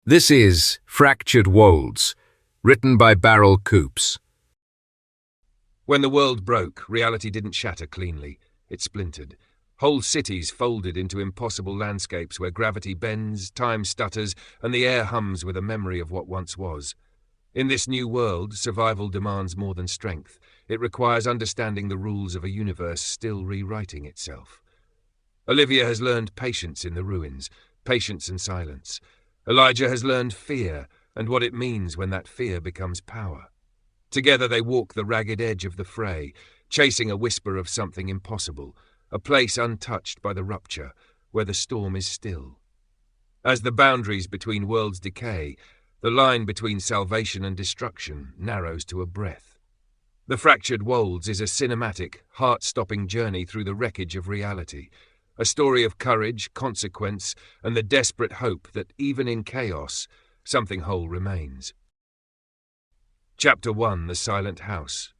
This is Fractured Wolds, written by Barrel Coops. When the world broke, reality didn't shatter cleanly. It splintered. Whole cities folded into impossible landscapes where gravity bends, time stutters, and the air hums with a memory of what once was. In this new world, survival demands more than strength. It requires understanding the rules of a universe still rewriting itself. Olivia has learned patience in the ruins, patience and silence. Elijah has learned fear and what it means when that fear becomes power. Together they walk the ragged edge of the Fray, chasing a whisper of something impossible, a place untouched by the Rupture, where the storm is still. As the boundaries between worlds decay, the line between salvation and destruction narrows to a breath. The Fractured Wolds is a cinematic, heart-stopping journey through the wreckage of reality, a story of courage, consequence, and the desperate hope that even in chaos, something whole remains. Chapter 1: The Silent House.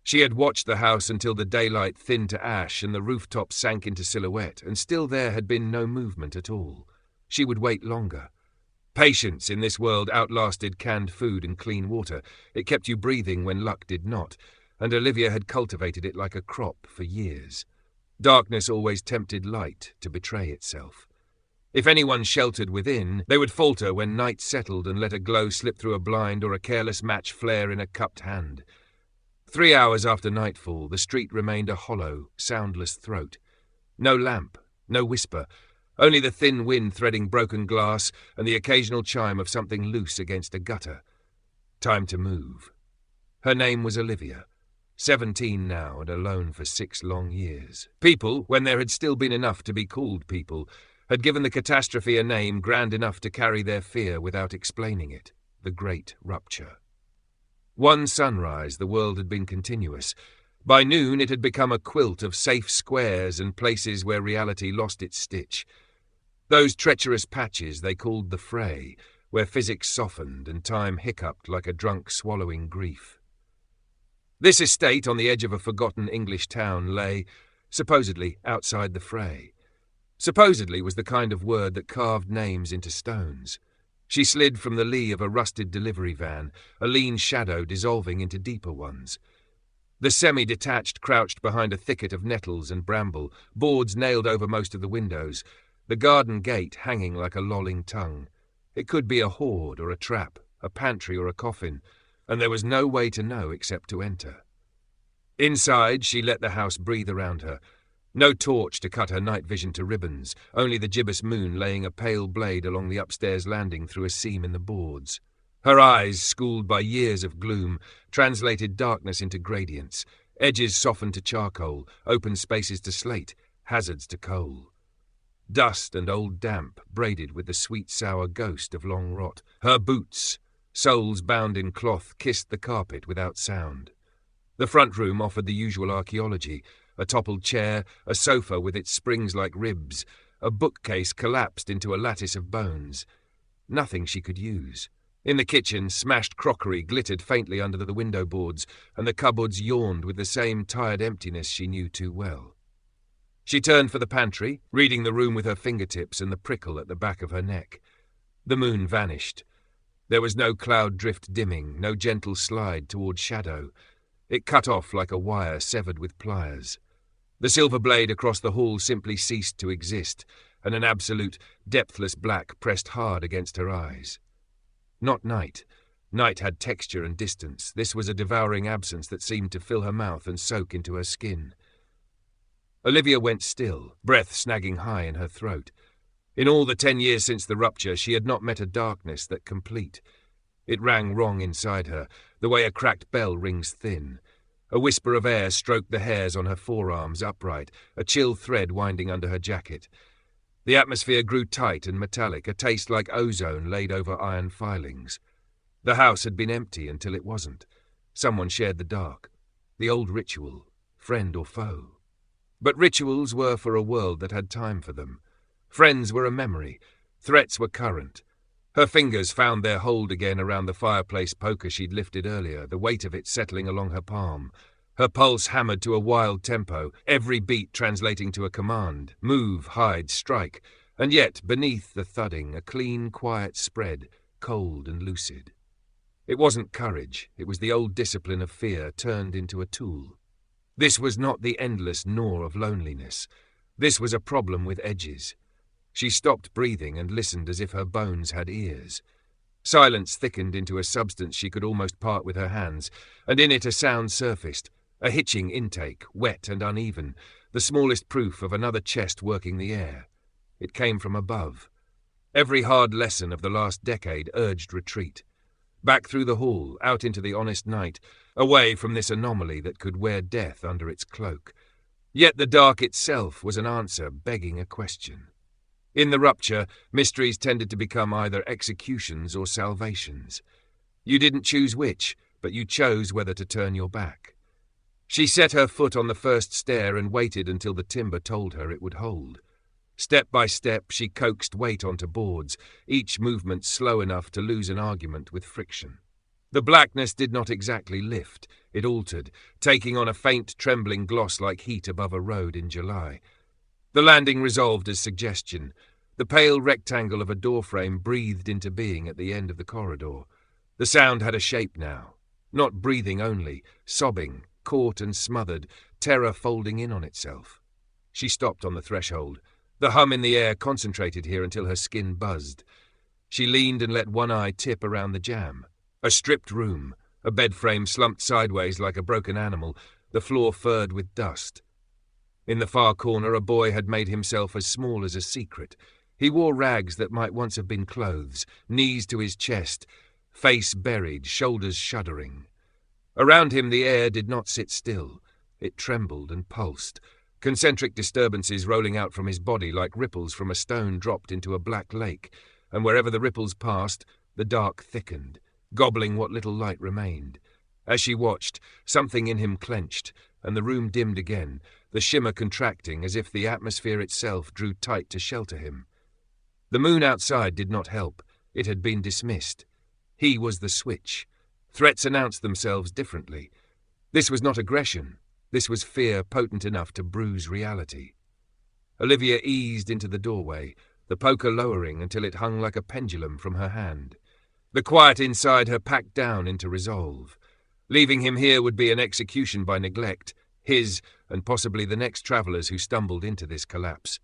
She had watched the house until the daylight thinned to ash and the rooftop sank into silhouette, and still there had been no movement at all. She would wait longer. Patience in this world outlasted canned food and clean water. It kept you breathing when luck did not, and Olivia had cultivated it like a crop for years. Darkness always tempted light to betray itself. If anyone sheltered within, they would falter when night settled and let a glow slip through a blind or a careless match flare in a cupped hand. 3 hours after nightfall, the street remained a hollow, soundless throat. No lamp, no whisper, only the thin wind threading broken glass and the occasional chime of something loose against a gutter. Time to move. Her name was Olivia. 17 now and alone for 6 long years. People, when there had still been enough to be called people, had given the catastrophe a name grand enough to carry their fear without explaining it: the Great Rupture. One sunrise, the world had been continuous. By noon it had become a quilt of safe squares and places where reality lost its stitch. Those treacherous patches they called the Fray, where physics softened and time hiccuped like a drunk swallowing grief. This estate on the edge of a forgotten English town lay, supposedly, outside the Fray. Supposedly was the kind of word that carved names into stones. She slid from the lee of a rusted delivery van, a lean shadow dissolving into deeper ones. The semi-detached crouched behind a thicket of nettles and bramble, boards nailed over most of the windows, the garden gate hanging like a lolling tongue. It could be a hoard or a trap, a pantry or a coffin, and there was no way to know except to enter. Inside, she let the house breathe around her. No torch to cut her night vision to ribbons, only the gibbous moon laying a pale blade along the upstairs landing through a seam in the boards. Her eyes, schooled by years of gloom, translated darkness into gradients, edges softened to charcoal, open spaces to slate, hazards to coal. Dust and old damp braided with the sweet-sour ghost of long rot. Her boots, soles bound in cloth, kissed the carpet without sound. The front room offered the usual archaeology: a toppled chair, a sofa with its springs like ribs, a bookcase collapsed into a lattice of bones. Nothing she could use. In the kitchen, smashed crockery glittered faintly under the window boards, and the cupboards yawned with the same tired emptiness she knew too well. She turned for the pantry, reading the room with her fingertips and the prickle at the back of her neck. The moon vanished. There was no cloud drift dimming, no gentle slide toward shadow. It cut off like a wire severed with pliers. The silver blade across the hall simply ceased to exist, and an absolute, depthless black pressed hard against her eyes. Not night. Night had texture and distance. This was a devouring absence that seemed to fill her mouth and soak into her skin. Olivia went still, breath snagging high in her throat. In all the 10 years since the Rupture, she had not met a darkness that complete. It rang wrong inside her, the way a cracked bell rings thin. A whisper of air stroked the hairs on her forearms upright, a chill thread winding under her jacket. The atmosphere grew tight and metallic, a taste like ozone laid over iron filings. The house had been empty until it wasn't. Someone shared the dark. The old ritual, friend or foe. But rituals were for a world that had time for them. Friends were a memory. Threats were current. Her fingers found their hold again around the fireplace poker she'd lifted earlier, the weight of it settling along her palm. Her pulse hammered to a wild tempo, every beat translating to a command: move, hide, strike. And yet, beneath the thudding, a clean, quiet spread, cold and lucid. It wasn't courage, it was the old discipline of fear turned into a tool. This was not the endless gnaw of loneliness. This was a problem with edges. She stopped breathing and listened as if her bones had ears. Silence thickened into a substance she could almost part with her hands, and in it a sound surfaced, a hitching intake, wet and uneven, the smallest proof of another chest working the air. It came from above. Every hard lesson of the last decade urged retreat. Back through the hall, out into the honest night, away from this anomaly that could wear death under its cloak. Yet the dark itself was an answer begging a question. In the Rupture, mysteries tended to become either executions or salvations. You didn't choose which, but you chose whether to turn your back. She set her foot on the first stair and waited until the timber told her it would hold. Step by step, she coaxed weight onto boards, each movement slow enough to lose an argument with friction. The blackness did not exactly lift, it altered, taking on a faint, trembling gloss like heat above a road in July. The landing resolved as suggestion. The pale rectangle of a doorframe breathed into being at the end of the corridor. The sound had a shape now. Not breathing only, sobbing, caught and smothered, terror folding in on itself. She stopped on the threshold. The hum in the air concentrated here until her skin buzzed. She leaned and let one eye tip around the jamb. A stripped room, a bed frame slumped sideways like a broken animal, the floor furred with dust. In the far corner, a boy had made himself as small as a secret. He wore rags that might once have been clothes, knees to his chest, face buried, shoulders shuddering. Around him the air did not sit still. It trembled and pulsed, concentric disturbances rolling out from his body like ripples from a stone dropped into a black lake, and wherever the ripples passed, the dark thickened, gobbling what little light remained. As she watched, something in him clenched, and the room dimmed again, the shimmer contracting as if the atmosphere itself drew tight to shelter him. The moon outside did not help. It had been dismissed. He was the switch. Threats announced themselves differently. This was not aggression. This was fear potent enough to bruise reality. Olivia eased into the doorway, the poker lowering until it hung like a pendulum from her hand. The quiet inside her packed down into resolve. Leaving him here would be an execution by neglect, his and possibly the next travellers who stumbled into this collapse.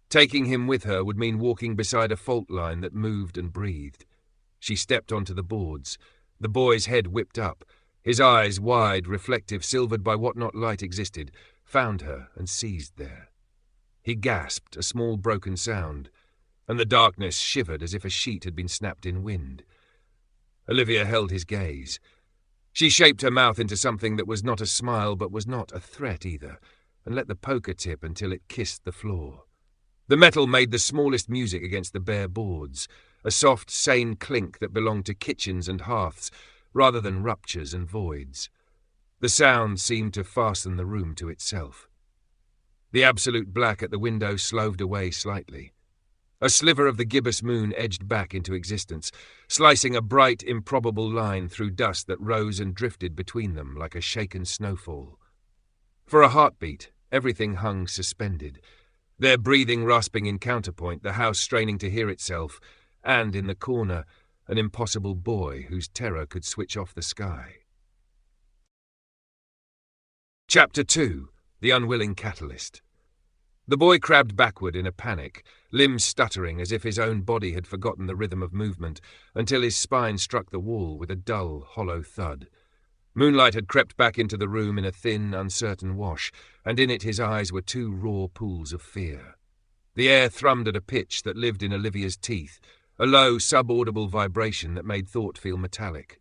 Taking him with her would mean walking beside a fault line that moved and breathed. She stepped onto the boards. The boy's head whipped up. His eyes, wide, reflective, silvered by what not light existed, found her and seized there. He gasped, a small broken sound, and the darkness shivered as if a sheet had been snapped in wind. Olivia held his gaze. She shaped her mouth into something that was not a smile but was not a threat either, and let the poker tip until it kissed the floor. The metal made the smallest music against the bare boards, a soft, sane clink that belonged to kitchens and hearths rather than ruptures and voids. The sound seemed to fasten the room to itself. The absolute black at the window sloughed away slightly. A sliver of the gibbous moon edged back into existence, slicing a bright, improbable line through dust that rose and drifted between them like a shaken snowfall. For a heartbeat, everything hung suspended, their breathing rasping in counterpoint, the house straining to hear itself, and in the corner, an impossible boy whose terror could switch off the sky. Chapter 2. The Unwilling Catalyst. The boy crabbed backward in a panic, limbs stuttering as if his own body had forgotten the rhythm of movement, until his spine struck the wall with a dull, hollow thud. Moonlight had crept back into the room in a thin, uncertain wash, and in it his eyes were two raw pools of fear. The air thrummed at a pitch that lived in Olivia's teeth, a low, subaudible vibration that made thought feel metallic.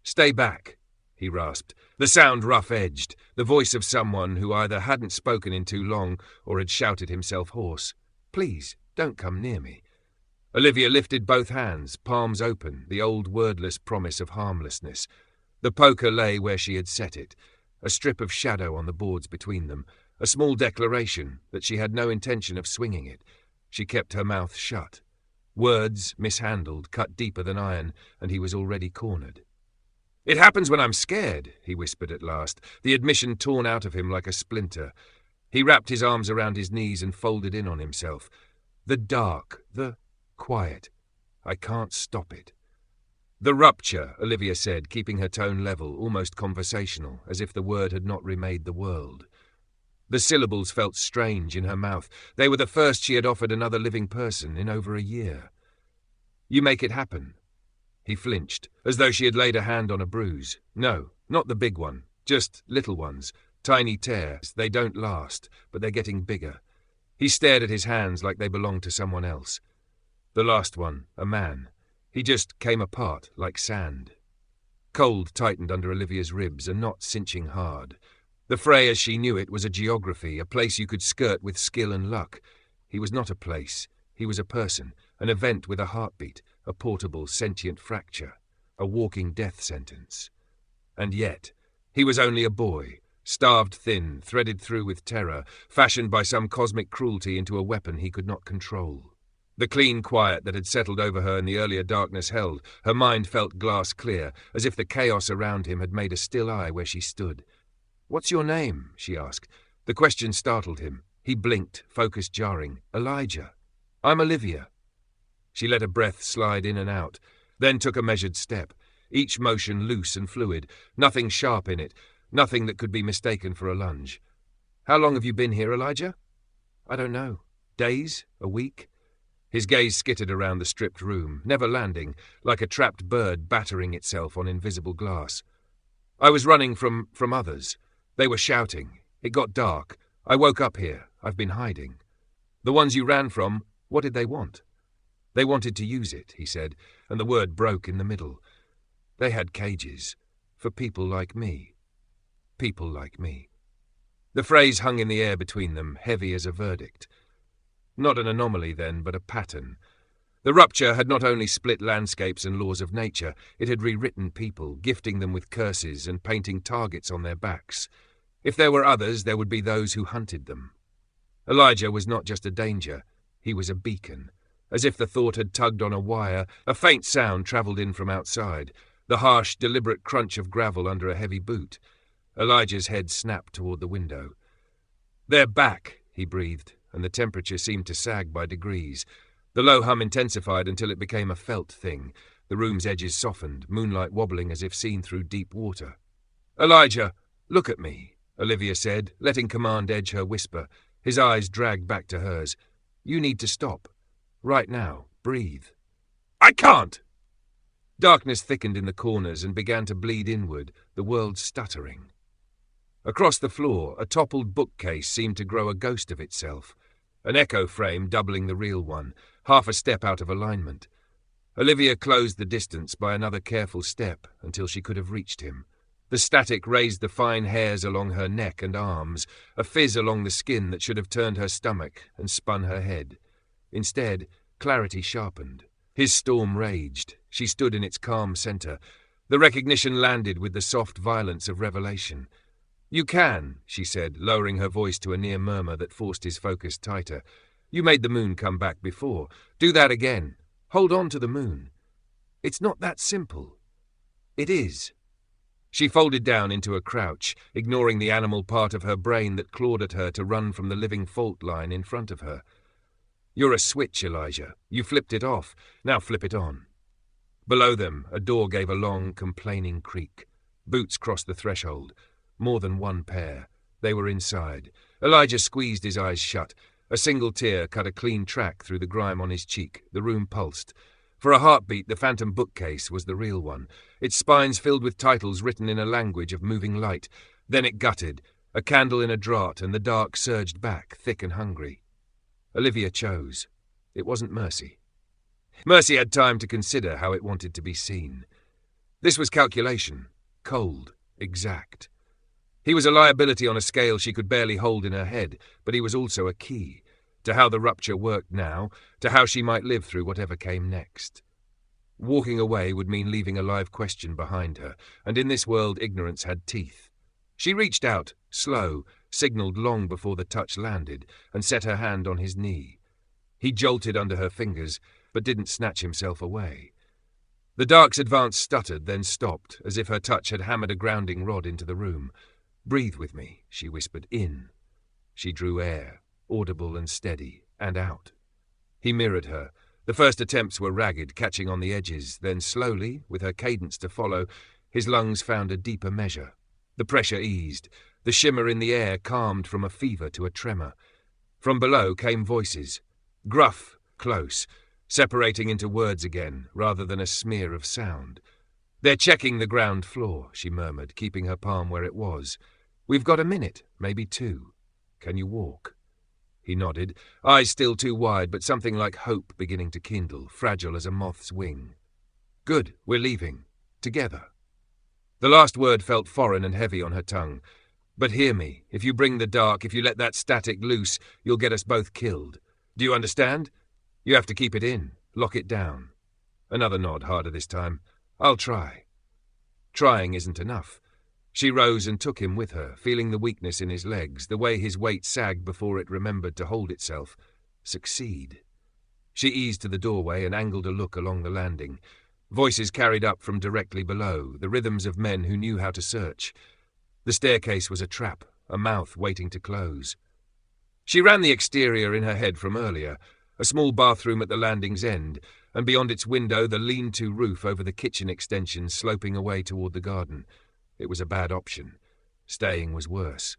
"Stay back," he rasped, the sound rough-edged, the voice of someone who either hadn't spoken in too long or had shouted himself hoarse. "Please, don't come near me." Olivia lifted both hands, palms open, the old wordless promise of harmlessness. The poker lay where she had set it, a strip of shadow on the boards between them, a small declaration that she had no intention of swinging it. She kept her mouth shut. Words, mishandled, cut deeper than iron, and he was already cornered. "It happens when I'm scared," he whispered at last, the admission torn out of him like a splinter. He wrapped his arms around his knees and folded in on himself. The dark, the quiet. I can't stop it. The rupture, Olivia said, keeping her tone level, almost conversational, as if the word had not remade the world. The syllables felt strange in her mouth. They were the first she had offered another living person in over a year. You make it happen. He flinched, as though she had laid a hand on a bruise. No, not the big one, just little ones. Tiny tears. They don't last, but they're getting bigger. He stared at his hands like they belonged to someone else. The last one, a man. He just came apart like sand. Cold tightened under Olivia's ribs, a knot cinching hard. The Fray as she knew it was a geography, a place you could skirt with skill and luck. He was not a place. He was a person, an event with a heartbeat, a portable, sentient fracture, a walking death sentence. And yet, he was only a boy, starved thin, threaded through with terror, fashioned by some cosmic cruelty into a weapon he could not control. The clean quiet that had settled over her in the earlier darkness held. Her mind felt glass clear, as if the chaos around him had made a still eye where she stood. "What's your name?" she asked. The question startled him. He blinked, focus jarring. "Elijah." "I'm Olivia." She let a breath slide in and out, then took a measured step, each motion loose and fluid, nothing sharp in it, nothing that could be mistaken for a lunge. "How long have you been here, Elijah?" "I don't know. Days? A week?" His gaze skittered around the stripped room, never landing, like a trapped bird battering itself on invisible glass. "I was running from others. They were shouting. It got dark. I woke up here. I've been hiding." "The ones you ran from, what did they want?" "They wanted to use it," he said, and the word broke in the middle. "They had cages. For people like me. People like me." The phrase hung in the air between them, heavy as a verdict. Not an anomaly, then, but a pattern. The rupture had not only split landscapes and laws of nature, it had rewritten people, gifting them with curses and painting targets on their backs. If there were others, there would be those who hunted them. Elijah was not just a danger, he was a beacon. As if the thought had tugged on a wire, a faint sound travelled in from outside, the harsh, deliberate crunch of gravel under a heavy boot. Elijah's head snapped toward the window. "They're back," he breathed, and the temperature seemed to sag by degrees. The low hum intensified until it became a felt thing. The room's edges softened, moonlight wobbling as if seen through deep water. "Elijah, look at me," Olivia said, letting command edge her whisper. His eyes dragged back to hers. "You need to stop. Right now. Breathe." "I can't!" Darkness thickened in the corners and began to bleed inward, the world stuttering. Across the floor, a toppled bookcase seemed to grow a ghost of itself. An echo frame doubling the real one, half a step out of alignment. Olivia closed the distance by another careful step until she could have reached him. The static raised the fine hairs along her neck and arms, a fizz along the skin that should have turned her stomach and spun her head. Instead, clarity sharpened. His storm raged. She stood in its calm center. The recognition landed with the soft violence of revelation. "You can," she said, lowering her voice to a near murmur that forced his focus tighter. "You made the moon come back before. Do that again. Hold on to the moon. It's not that simple." "It is." She folded down into a crouch, ignoring the animal part of her brain that clawed at her to run from the living fault line in front of her. "You're a switch, Elijah. You flipped it off. Now flip it on." Below them, a door gave a long, complaining creak. Boots crossed the threshold. More than one pair. They were inside. Elijah squeezed his eyes shut. A single tear cut a clean track through the grime on his cheek. The room pulsed. For a heartbeat, the phantom bookcase was the real one, its spines filled with titles written in a language of moving light. Then it gutted, a candle in a draught, and the dark surged back, thick and hungry. Olivia chose. It wasn't mercy. Mercy had time to consider how it wanted to be seen. This was calculation, cold, exact. He was a liability on a scale she could barely hold in her head, but he was also a key to how the rupture worked now, to how she might live through whatever came next. Walking away would mean leaving a live question behind her, and in this world ignorance had teeth. She reached out, slow, signaled long before the touch landed, and set her hand on his knee. He jolted under her fingers, but didn't snatch himself away. The dark's advance stuttered, then stopped, as if her touch had hammered a grounding rod into the room. "Breathe with me," she whispered. "In." She drew air, audible and steady, and out. He mirrored her, The first attempts were ragged, catching on the edges, then slowly, with her cadence to follow, his lungs found a deeper measure. The pressure eased. The shimmer in the air calmed from a fever to a tremor. From below came voices. Gruff, close, separating into words again, rather than a smear of sound. "They're checking the ground floor," she murmured, keeping her palm where it was. "We've got a minute, maybe 2. Can you walk?" He nodded, eyes still too wide, but something like hope beginning to kindle, fragile as a moth's wing. "Good, we're leaving. Together." The last word felt foreign and heavy on her tongue. "But hear me, if you bring the dark, if you let that static loose, you'll get us both killed. Do you understand? You have to keep it in, lock it down." Another nod, harder this time. "I'll try." Trying isn't enough. She rose and took him with her, feeling the weakness in his legs, the way his weight sagged before it remembered to hold itself. Succeed. She eased to the doorway and angled a look along the landing. Voices carried up from directly below, the rhythms of men who knew how to search. The staircase was a trap, a mouth waiting to close. She ran the exterior in her head from earlier, a small bathroom at the landing's end, and beyond its window the lean-to roof over the kitchen extension sloping away toward the garden. It was a bad option. Staying was worse.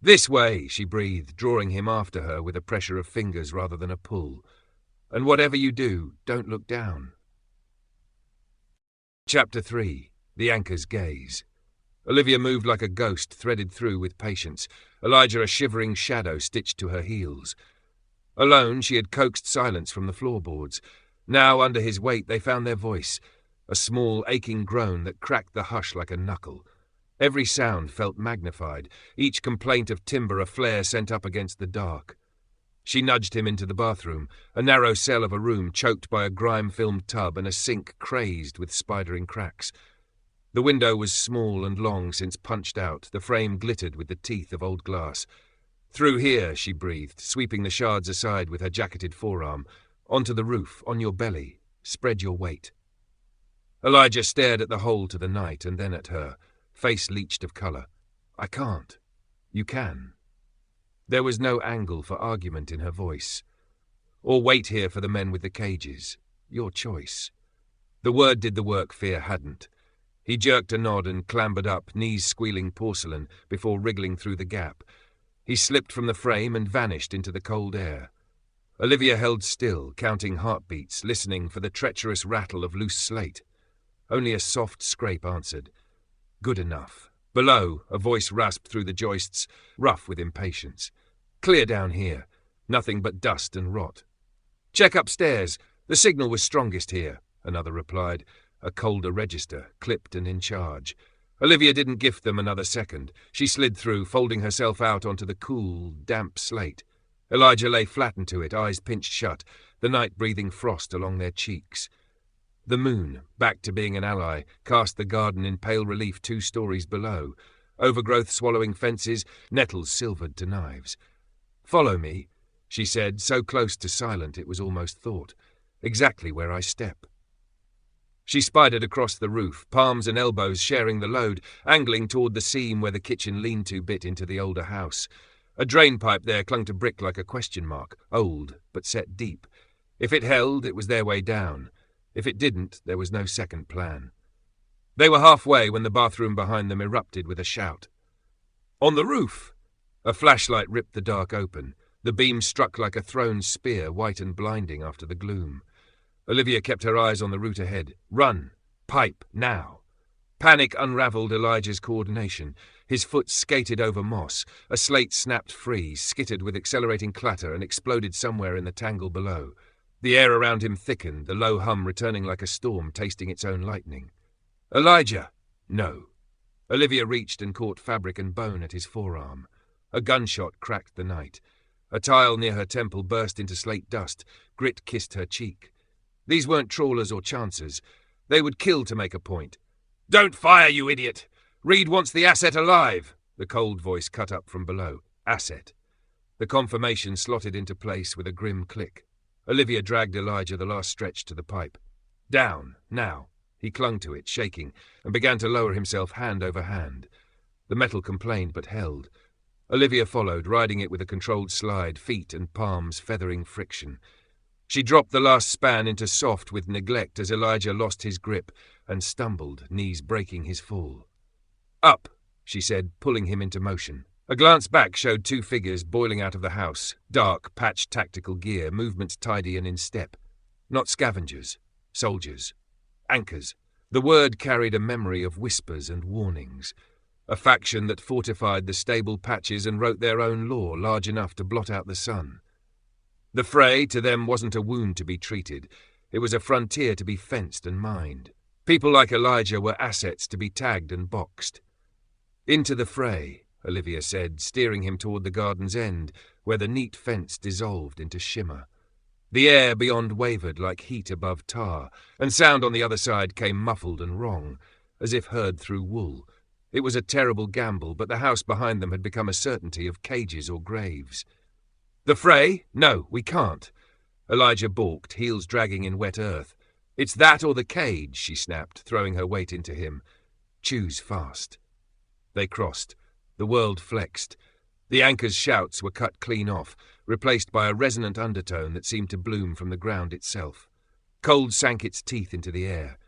"This way," she breathed, drawing him after her with a pressure of fingers rather than a pull. "And whatever you do, don't look down." Chapter 3. The Anchor's Gaze. Olivia moved like a ghost, threaded through with patience, Elijah a shivering shadow stitched to her heels. Alone, she had coaxed silence from the floorboards. Now, under his weight, they found their voice, a small, aching groan that cracked the hush like a knuckle. Every sound felt magnified, each complaint of timber a flare sent up against the dark. She nudged him into the bathroom, a narrow cell of a room choked by a grime-filmed tub and a sink crazed with spidering cracks. The window was small and long since punched out, the frame glittered with the teeth of old glass. "Through here," she breathed, sweeping the shards aside with her jacketed forearm. "Onto the roof, on your belly. Spread your weight." Elijah stared at the hole to the night and then at her, face leached of colour. "I can't." "You can." There was no angle for argument in her voice. "Or wait here for the men with the cages. Your choice." The word did the work fear hadn't. He jerked a nod and clambered up, knees squealing porcelain, before wriggling through the gap. He slipped from the frame and vanished into the cold air. Olivia held still, counting heartbeats, listening for the treacherous rattle of loose slate. Only a soft scrape answered. Good enough. Below, a voice rasped through the joists, rough with impatience. "Clear down here. Nothing but dust and rot." "Check upstairs. The signal was strongest here," another replied, a colder register, clipped and in charge. Olivia didn't gift them another second. She slid through, folding herself out onto the cool, damp slate. Elijah lay flattened to it, eyes pinched shut, the night breathing frost along their cheeks. The moon, back to being an ally, cast the garden in pale relief 2 stories below, overgrowth swallowing fences, nettles silvered to knives. "Follow me," she said, so close to silent it was almost thought. "Exactly where I step." She spidered across the roof, palms and elbows sharing the load, angling toward the seam where the kitchen lean-to bit into the older house. A drain pipe there clung to brick like a question mark, old, but set deep. If it held, it was their way down. If it didn't, there was no second plan. They were halfway when the bathroom behind them erupted with a shout. "On the roof!" A flashlight ripped the dark open. The beam struck like a thrown spear, white and blinding after the gloom. Olivia kept her eyes on the route ahead. Run! Pipe! Now! Panic unravelled Elijah's coordination. His foot skated over moss. A slate snapped free, skittered with accelerating clatter, and exploded somewhere in the tangle below. The air around him thickened, the low hum returning like a storm tasting its own lightning. "Elijah!" "No." Olivia reached and caught fabric and bone at his forearm. A gunshot cracked the night. A tile near her temple burst into slate dust. Grit kissed her cheek. These weren't trawlers or chancers. They would kill to make a point. "Don't fire, you idiot! Reed wants the asset alive!" The cold voice cut up from below. Asset. The confirmation slotted into place with a grim click. Olivia dragged Elijah the last stretch to the pipe. "Down, now." He clung to it, shaking, and began to lower himself hand over hand. The metal complained but held. Olivia followed, riding it with a controlled slide, feet and palms feathering friction. She dropped the last span into soft with neglect as Elijah lost his grip and stumbled, knees breaking his fall. "Up," she said, pulling him into motion. A glance back showed two figures boiling out of the house, dark, patched tactical gear, movements tidy and in step. Not scavengers, soldiers. Anchors. The word carried a memory of whispers and warnings. A faction that fortified the stable patches and wrote their own law large enough to blot out the sun. The Fray to them wasn't a wound to be treated. It was a frontier to be fenced and mined. People like Elijah were assets to be tagged and boxed. "Into the Fray," Olivia said, steering him toward the garden's end, where the neat fence dissolved into shimmer. The air beyond wavered like heat above tar, and sound on the other side came muffled and wrong, as if heard through wool. It was a terrible gamble, but the house behind them had become a certainty of cages or graves. "The Fray? No, we can't." Elijah balked, heels dragging in wet earth. "It's that or the cage," she snapped, throwing her weight into him. "Choose fast." They crossed. The world flexed. The anchor's shouts were cut clean off, replaced by a resonant undertone that seemed to bloom from the ground itself. Cold sank its teeth into the air.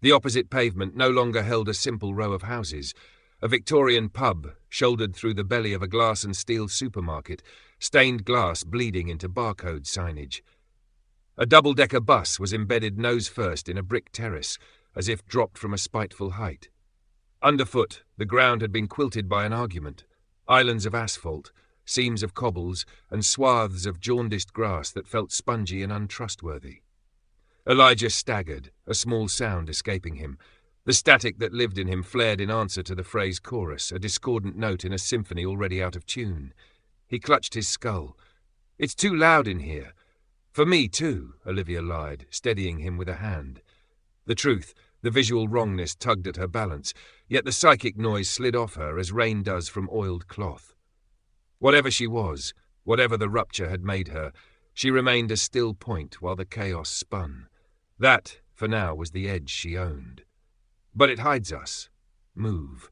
The opposite pavement no longer held a simple row of houses. A Victorian pub shouldered through the belly of a glass and steel supermarket, stained glass bleeding into barcode signage. A double-decker bus was embedded nose first in a brick terrace, as if dropped from a spiteful height. Underfoot, the ground had been quilted by an argument. Islands of asphalt, seams of cobbles, and swaths of jaundiced grass that felt spongy and untrustworthy. Elijah staggered, a small sound escaping him. The static that lived in him flared in answer to the Fray's chorus, a discordant note in a symphony already out of tune. He clutched his skull. "It's too loud in here." "For me, too," Olivia lied, steadying him with a hand. The truth, the visual wrongness tugged at her balance, yet the psychic noise slid off her as rain does from oiled cloth. Whatever she was, whatever the rupture had made her, she remained a still point while the chaos spun. That, for now, was the edge she owned. "But it hides us. Move."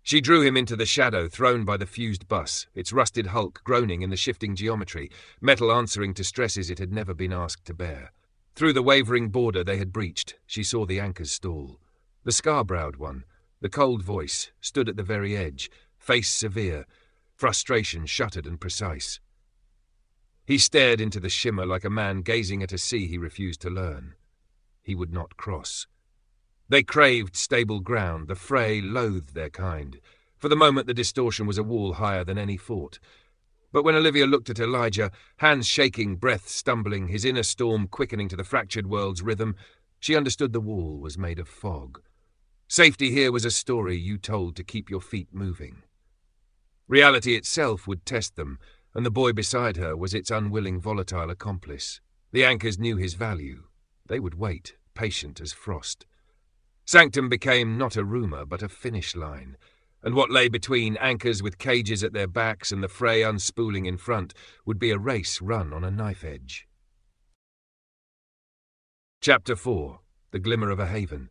She drew him into the shadow thrown by the fused bus, its rusted hulk groaning in the shifting geometry, metal answering to stresses it had never been asked to bear. Through the wavering border they had breached, she saw the anchor's stall. The scar-browed one, the cold voice, stood at the very edge, face severe, frustration shuttered and precise. He stared into the shimmer like a man gazing at a sea he refused to learn. He would not cross. They craved stable ground, the Fray loathed their kind. For the moment the distortion was a wall higher than any fort. But when Olivia looked at Elijah, hands shaking, breath stumbling, his inner storm quickening to the Fractured World's rhythm, she understood the wall was made of fog. Safety here was a story you told to keep your feet moving. Reality itself would test them, and the boy beside her was its unwilling, volatile accomplice. The anchors knew his value. They would wait, patient as frost. Sanctum became not a rumour, but a finish line, and what lay between anchors with cages at their backs and the Fray unspooling in front would be a race run on a knife edge. Chapter 4. The Glimmer of a Haven.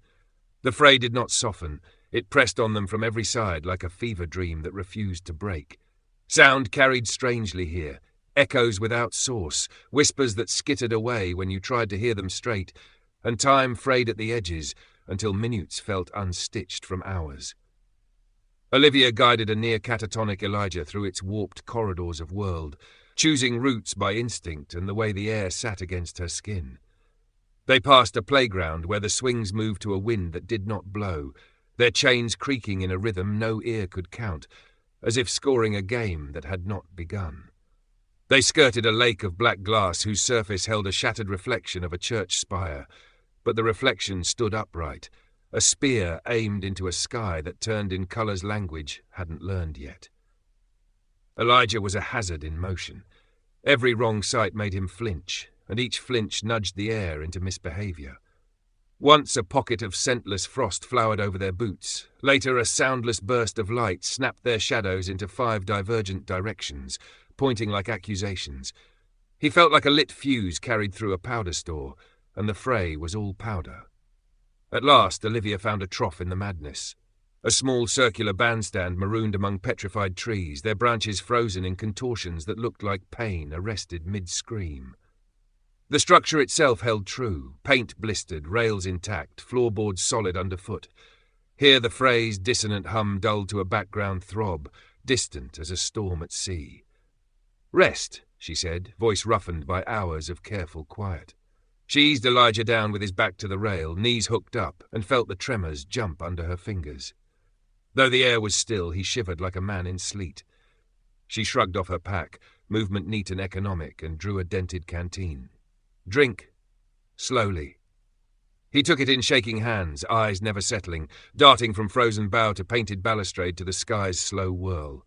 The Fray did not soften. It pressed on them from every side like a fever dream that refused to break. Sound carried strangely here, echoes without source, whispers that skittered away when you tried to hear them straight, and time frayed at the edges until minutes felt unstitched from hours. Olivia guided a near catatonic Elijah through its warped corridors of world, choosing routes by instinct and the way the air sat against her skin. They passed a playground where the swings moved to a wind that did not blow, their chains creaking in a rhythm no ear could count, as if scoring a game that had not begun. They skirted a lake of black glass whose surface held a shattered reflection of a church spire, but the reflection stood upright, a spear aimed into a sky that turned in colours language hadn't learned yet. Elijah was a hazard in motion. Every wrong sight made him flinch, and each flinch nudged the air into misbehaviour. Once a pocket of scentless frost flowered over their boots. Later a soundless burst of light snapped their shadows into 5 divergent directions, pointing like accusations. He felt like a lit fuse carried through a powder store, and the Fray was all powder. At last Olivia found a trough in the madness. A small circular bandstand marooned among petrified trees, their branches frozen in contortions that looked like pain arrested mid-scream. The structure itself held true, paint blistered, rails intact, floorboards solid underfoot. Here the Fray's dissonant hum dulled to a background throb, distant as a storm at sea. "Rest," she said, voice roughened by hours of careful quiet. She eased Elijah down with his back to the rail, knees hooked up, and felt the tremors jump under her fingers. Though the air was still, he shivered like a man in sleet. She shrugged off her pack, movement neat and economic, and drew a dented canteen. "Drink." Slowly. He took it in shaking hands, eyes never settling, darting from frozen bow to painted balustrade to the sky's slow whirl.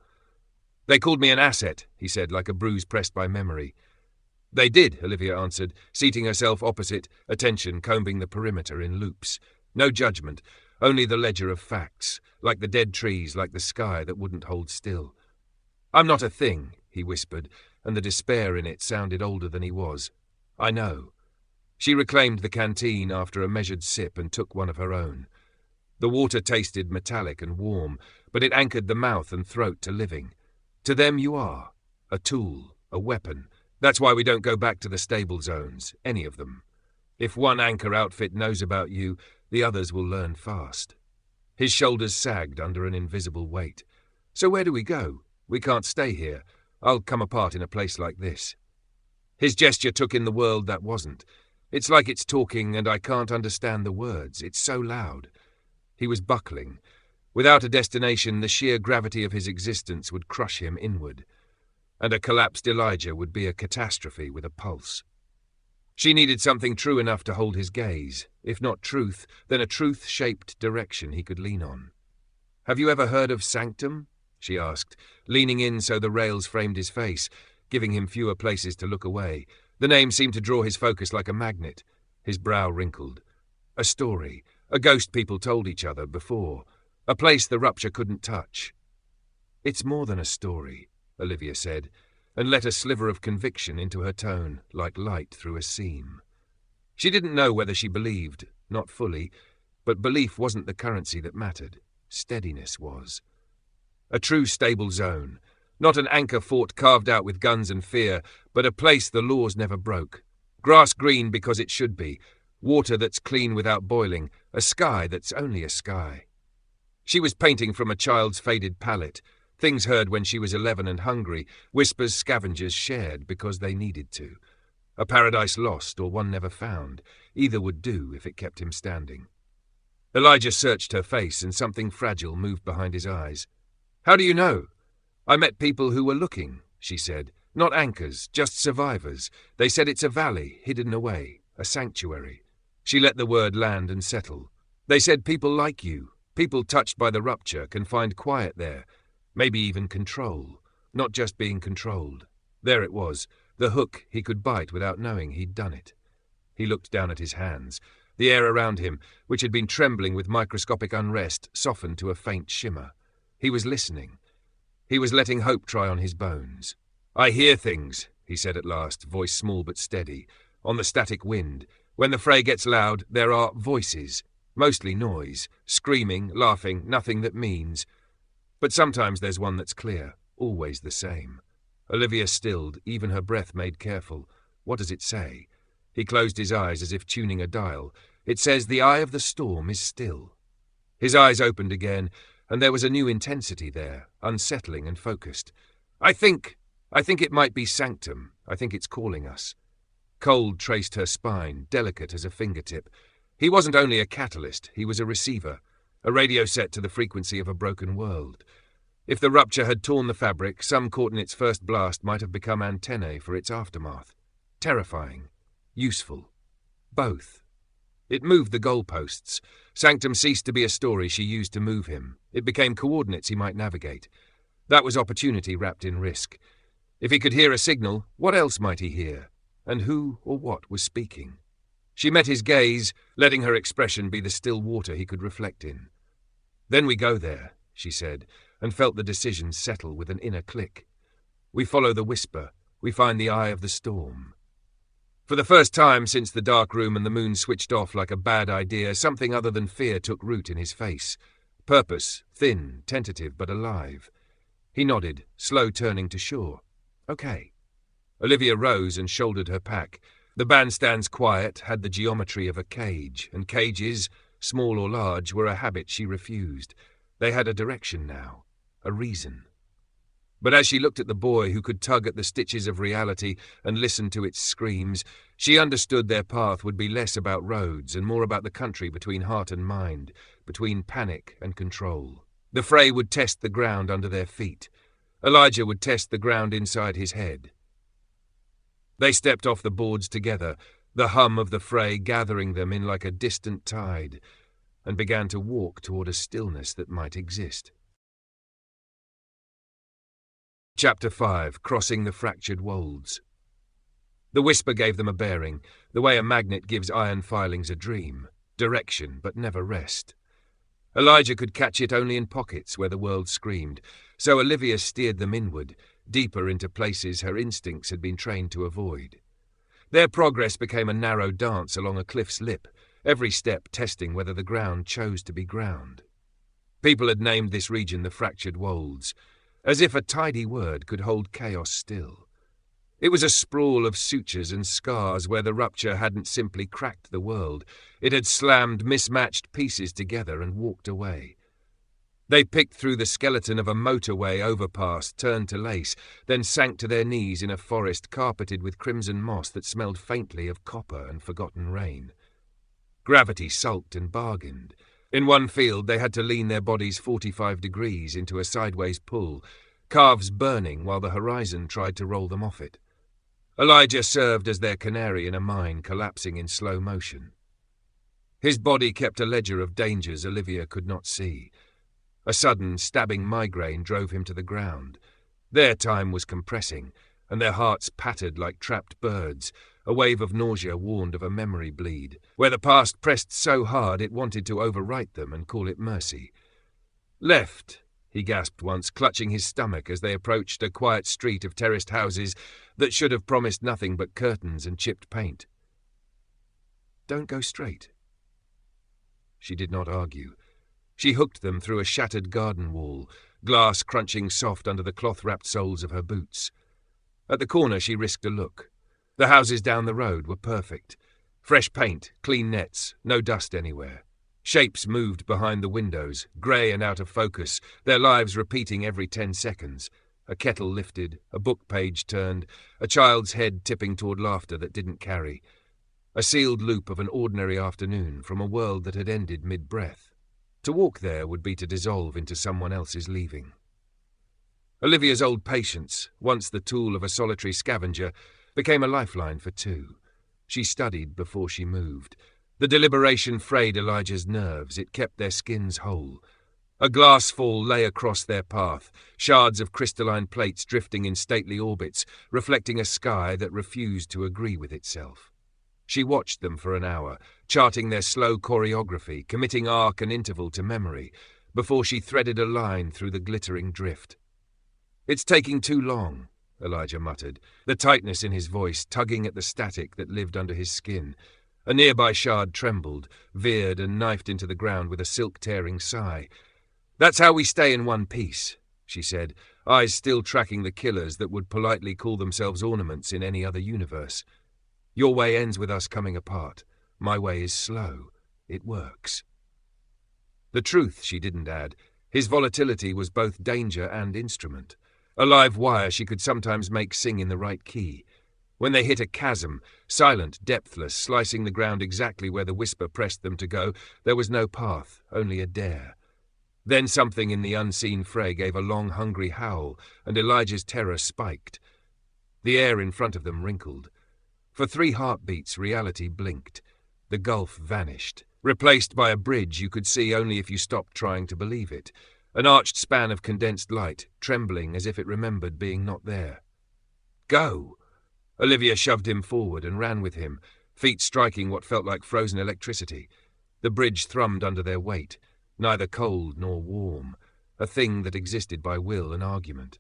"They called me an asset," he said, like a bruise pressed by memory. "They did," Olivia answered, seating herself opposite, attention combing the perimeter in loops. No judgment, only the ledger of facts, like the dead trees, like the sky that wouldn't hold still. "I'm not a thing," he whispered, and the despair in it sounded older than he was. "I know." She reclaimed the canteen after a measured sip and took one of her own. The water tasted metallic and warm, but it anchored the mouth and throat to living. "To them you are. A tool, a weapon. That's why we don't go back to the stable zones, any of them. If one anchor outfit knows about you, the others will learn fast." His shoulders sagged under an invisible weight. "So where do we go? We can't stay here. I'll come apart in a place like this." His gesture took in the world that wasn't. "It's like it's talking and I can't understand the words. It's so loud." He was buckling. Without a destination, the sheer gravity of his existence would crush him inward. And a collapsed Elijah would be a catastrophe with a pulse. She needed something true enough to hold his gaze. If not truth, then a truth-shaped direction he could lean on. "Have you ever heard of Sanctum?" she asked, leaning in so the rails framed his face, giving him fewer places to look away. The name seemed to draw his focus like a magnet. His brow wrinkled. "A story, a ghost people told each other before. A place the Rupture couldn't touch." "It's more than a story," Olivia said, and let a sliver of conviction into her tone, like light through a seam. She didn't know whether she believed, not fully, but belief wasn't the currency that mattered. Steadiness was. A true stable zone. Not an anchor fort carved out with guns and fear, but a place the laws never broke. Grass green because it should be, water that's clean without boiling, a sky that's only a sky. She was painting from a child's faded palette, things heard when she was 11 and hungry, whispers scavengers shared because they needed to. A paradise lost or one never found, either would do if it kept him standing. Elijah searched her face and something fragile moved behind his eyes. "How do you know?" "I met people who were looking," she said. "Not anchors, just survivors. They said it's a valley, hidden away, a sanctuary." She let the word land and settle. "They said people like you, people touched by the Rupture, can find quiet there, maybe even control, not just being controlled." There it was, the hook he could bite without knowing he'd done it. He looked down at his hands. The air around him, which had been trembling with microscopic unrest, softened to a faint shimmer. He was listening. He was letting hope try on his bones. "I hear things," he said at last, voice small but steady. "On the static wind. When the fray gets loud, there are voices. Mostly noise. Screaming, laughing, nothing that means. But sometimes there's one that's clear, always the same." Olivia stilled, even her breath made careful. "What does it say?" He closed his eyes as if tuning a dial. "It says the eye of the storm is still." His eyes opened again, and there was a new intensity there, unsettling and focused. I think it might be Sanctum. I think it's calling us." Cold traced her spine, delicate as a fingertip. He wasn't only a catalyst, he was a receiver, a radio set to the frequency of a broken world. If the Rupture had torn the fabric, some caught in its first blast might have become antennae for its aftermath. Terrifying. Useful. Both. It moved the goalposts. Sanctum ceased to be a story she used to move him. It became coordinates he might navigate. That was opportunity wrapped in risk. If he could hear a signal, what else might he hear? And who or what was speaking? She met his gaze, letting her expression be the still water he could reflect in. "Then we go there," she said, and felt the decision settle with an inner click. "We follow the whisper. We find the eye of the storm." For the first time since the dark room and the moon switched off like a bad idea, something other than fear took root in his face. Purpose, thin, tentative, but alive. He nodded, slow turning to shore. "Okay." Olivia rose and shouldered her pack. The bandstand's quiet had the geometry of a cage, and cages, small or large, were a habit she refused. They had a direction now, a reason. But as she looked at the boy who could tug at the stitches of reality and listen to its screams, she understood their path would be less about roads and more about the country between heart and mind, between panic and control. The Fray would test the ground under their feet. Elijah would test the ground inside his head. They stepped off the boards together, the hum of the Fray gathering them in like a distant tide, and began to walk toward a stillness that might exist. Chapter 5. Crossing the Fractured Wolds. The whisper gave them a bearing, the way a magnet gives iron filings a dream, direction but never rest. Elijah could catch it only in pockets where the world screamed, so Olivia steered them inward, deeper into places her instincts had been trained to avoid. Their progress became a narrow dance along a cliff's lip, every step testing whether the ground chose to be ground. People had named this region the Fractured Wolds, as if a tidy word could hold chaos still. It was a sprawl of sutures and scars where the rupture hadn't simply cracked the world, it had slammed mismatched pieces together and walked away. They picked through the skeleton of a motorway overpass, turned to lace, then sank to their knees in a forest carpeted with crimson moss that smelled faintly of copper and forgotten rain. Gravity sulked and bargained. In one field they had to lean their bodies 45 degrees into a sideways pull, calves burning while the horizon tried to roll them off it. Elijah served as their canary in a mine collapsing in slow motion. His body kept a ledger of dangers Olivia could not see. A sudden, stabbing migraine drove him to the ground. Their time was compressing, and their hearts pattered like trapped birds. A wave of nausea warned of a memory bleed, where the past pressed so hard it wanted to overwrite them and call it mercy. "Left," he gasped once, clutching his stomach as they approached a quiet street of terraced houses that should have promised nothing but curtains and chipped paint. "Don't go straight." She did not argue. She hooked them through a shattered garden wall, glass crunching soft under the cloth-wrapped soles of her boots. At the corner she risked a look. The houses down the road were perfect. Fresh paint, clean nets, no dust anywhere. Shapes moved behind the windows, grey and out of focus, their lives repeating every 10 seconds. A kettle lifted, a book page turned, a child's head tipping toward laughter that didn't carry. A sealed loop of an ordinary afternoon from a world that had ended mid-breath. To walk there would be to dissolve into someone else's leaving. Olivia's old patience, once the tool of a solitary scavenger, became a lifeline for two. She studied before she moved. The deliberation frayed Elijah's nerves, it kept their skins whole. A glass fall lay across their path, shards of crystalline plates drifting in stately orbits, reflecting a sky that refused to agree with itself. She watched them for an hour, charting their slow choreography, committing arc and interval to memory, before she threaded a line through the glittering drift. "It's taking too long," Elijah muttered, the tightness in his voice tugging at the static that lived under his skin. A nearby shard trembled, veered and knifed into the ground with a silk-tearing sigh. "That's how we stay in one piece," she said, eyes still tracking the killers that would politely call themselves ornaments in any other universe. "Your way ends with us coming apart. My way is slow. It works." The truth, she didn't add. His volatility was both danger and instrument. A live wire she could sometimes make sing in the right key. When they hit a chasm, silent, depthless, slicing the ground exactly where the whisper pressed them to go, there was no path, only a dare. Then something in the unseen fray gave a long, hungry howl, and Elijah's terror spiked. The air in front of them wrinkled. For 3 heartbeats, reality blinked. The gulf vanished, replaced by a bridge you could see only if you stopped trying to believe it. An arched span of condensed light, trembling as if it remembered being not there. "Go!" Olivia shoved him forward and ran with him, feet striking what felt like frozen electricity. The bridge thrummed under their weight, neither cold nor warm, a thing that existed by will and argument.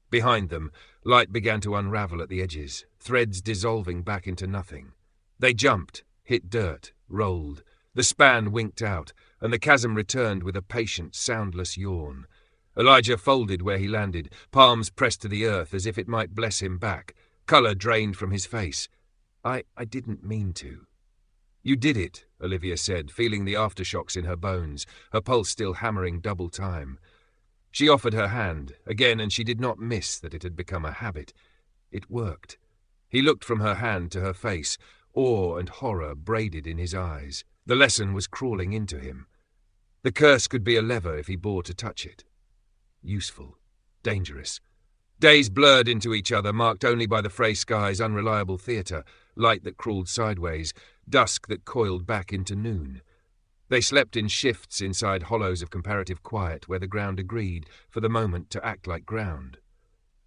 Behind them, light began to unravel at the edges, threads dissolving back into nothing. They jumped, hit dirt, rolled. The span winked out, and the chasm returned with a patient, soundless yawn. Elijah folded where he landed, palms pressed to the earth as if it might bless him back. Colour drained from his face. I didn't mean to. You did it, Olivia said, feeling the aftershocks in her bones, her pulse still hammering double time. She offered her hand, again, and she did not miss that it had become a habit. It worked. He looked from her hand to her face, awe and horror braided in his eyes. The lesson was crawling into him. The curse could be a lever if he bore to touch it. Useful. Dangerous. Days blurred into each other, marked only by the Fray sky's unreliable theatre, light that crawled sideways, dusk that coiled back into noon. They slept in shifts inside hollows of comparative quiet where the ground agreed, for the moment, to act like ground.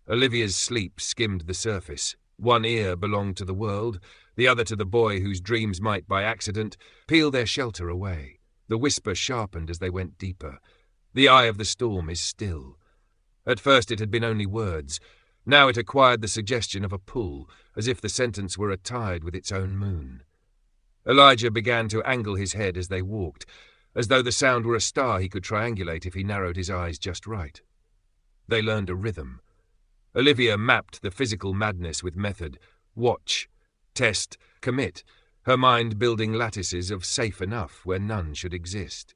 Olivia's sleep skimmed the surface. One ear belonged to the world, the other to the boy whose dreams might, by accident, peel their shelter away. The whisper sharpened as they went deeper. The eye of the storm is still. At first it had been only words. Now it acquired the suggestion of a pull, as if the sentence were a tide with its own moon. Elijah began to angle his head as they walked, as though the sound were a star he could triangulate if he narrowed his eyes just right. They learned a rhythm. Olivia mapped the physical madness with method. Watch, test, commit, her mind building lattices of safe enough where none should exist.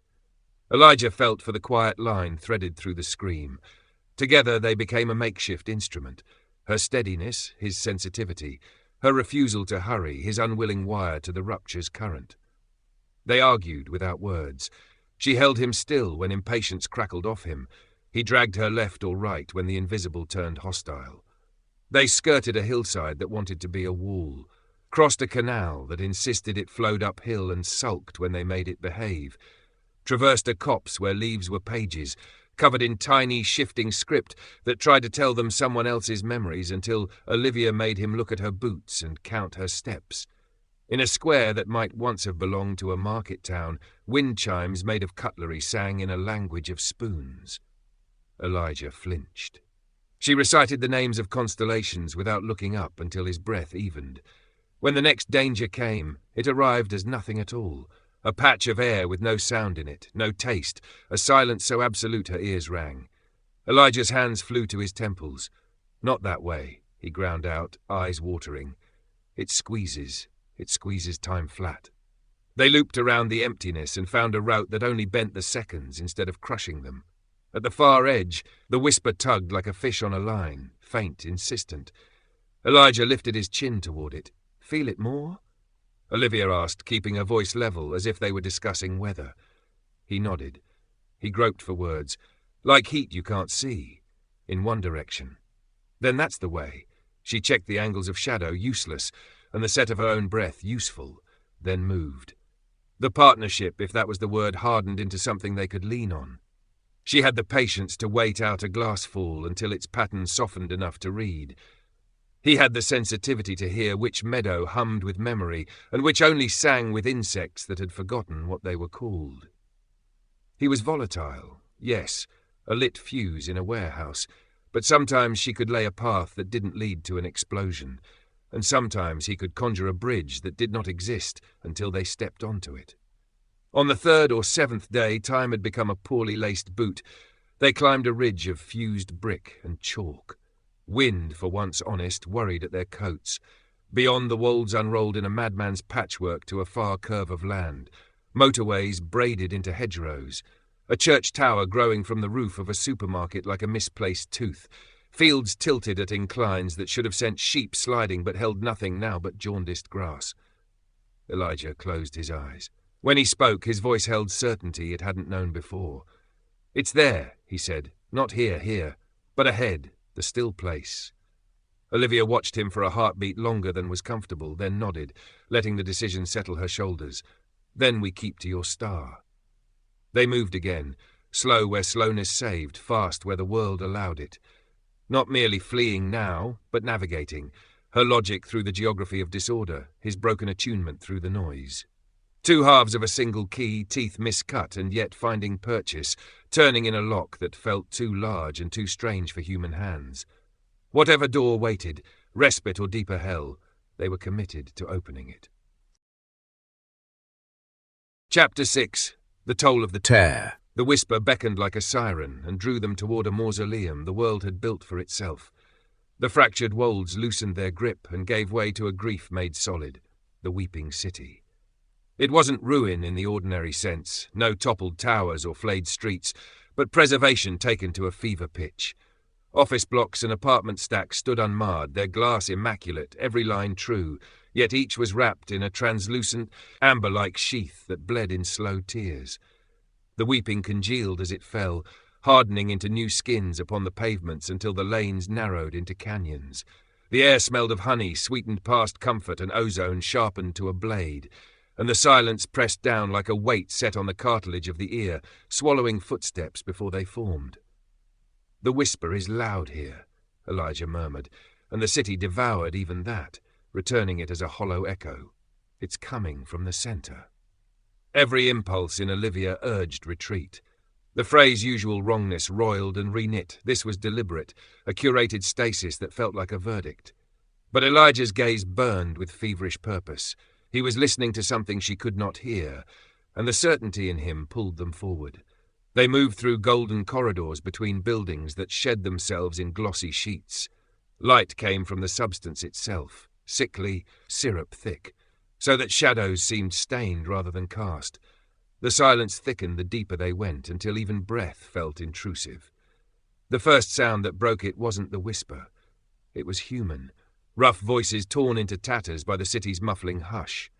Elijah felt for the quiet line threaded through the scream. Together they became a makeshift instrument. Her steadiness, his sensitivity, her refusal to hurry, his unwilling wire to the Rupture's current. They argued without words. She held him still when impatience crackled off him. He dragged her left or right when the invisible turned hostile. They skirted a hillside that wanted to be a wall, crossed a canal that insisted it flowed uphill and sulked when they made it behave, traversed a copse where leaves were pages, covered in tiny, shifting script that tried to tell them someone else's memories until Olivia made him look at her boots and count her steps. In a square that might once have belonged to a market town, wind chimes made of cutlery sang in a language of spoons. Elijah flinched. She recited the names of constellations without looking up until his breath evened. When the next danger came, it arrived as nothing at all. A patch of air with no sound in it, no taste, a silence so absolute her ears rang. Elijah's hands flew to his temples. Not that way, he ground out, eyes watering. It squeezes time flat. They looped around the emptiness and found a route that only bent the seconds instead of crushing them. At the far edge, the whisper tugged like a fish on a line, faint, insistent. Elijah lifted his chin toward it. Feel it more? Olivia asked, keeping her voice level as if they were discussing weather. He nodded. He groped for words. Like heat you can't see. In one direction. Then that's the way. She checked the angles of shadow, useless, and the set of her own breath, useful, then moved. The partnership, if that was the word, hardened into something they could lean on. She had the patience to wait out a glassfall until its pattern softened enough to read. He had the sensitivity to hear which meadow hummed with memory and which only sang with insects that had forgotten what they were called. He was volatile, yes, a lit fuse in a warehouse, but sometimes she could lay a path that didn't lead to an explosion, and sometimes he could conjure a bridge that did not exist until they stepped onto it. On the third or seventh day, time had become a poorly laced boot. They climbed a ridge of fused brick and chalk. Wind, for once honest, worried at their coats. Beyond, the wolds unrolled in a madman's patchwork to a far curve of land. Motorways braided into hedgerows. A church tower growing from the roof of a supermarket like a misplaced tooth. Fields tilted at inclines that should have sent sheep sliding but held nothing now but jaundiced grass. Elijah closed his eyes. When he spoke, his voice held certainty it hadn't known before. It's there, he said. Not here, but ahead. The still place. Olivia watched him for a heartbeat longer than was comfortable, then nodded, letting the decision settle her shoulders. Then we keep to your star. They moved again, slow where slowness saved, fast where the world allowed it. Not merely fleeing now, but navigating, her logic through the geography of disorder, his broken attunement through the noise. Two halves of a single key, teeth miscut and yet finding purchase, turning in a lock that felt too large and too strange for human hands. Whatever door waited, respite or deeper hell, they were committed to opening it. Chapter 6. The Toll of the Tear. The whisper beckoned like a siren and drew them toward a mausoleum the world had built for itself. The fractured wolds loosened their grip and gave way to a grief made solid, the weeping city. It wasn't ruin in the ordinary sense, no toppled towers or flayed streets, but preservation taken to a fever pitch. Office blocks and apartment stacks stood unmarred, their glass immaculate, every line true, yet each was wrapped in a translucent, amber-like sheath that bled in slow tears. The weeping congealed as it fell, hardening into new skins upon the pavements until the lanes narrowed into canyons. The air smelled of honey, sweetened past comfort, and ozone sharpened to a blade, and the silence pressed down like a weight set on the cartilage of the ear, swallowing footsteps before they formed. "The whisper is loud here," Elijah murmured, and the city devoured even that, returning it as a hollow echo. "It's coming from the center." Every impulse in Olivia urged retreat. The Fray's usual wrongness roiled and reknit. This was deliberate, a curated stasis that felt like a verdict. But Elijah's gaze burned with feverish purpose. He was listening to something she could not hear, and the certainty in him pulled them forward. They moved through golden corridors between buildings that shed themselves in glossy sheets. Light came from the substance itself, sickly, syrup-thick, so that shadows seemed stained rather than cast. The silence thickened the deeper they went, until even breath felt intrusive. The first sound that broke it wasn't the whisper. It was human, rough voices torn into tatters by the city's muffling hush.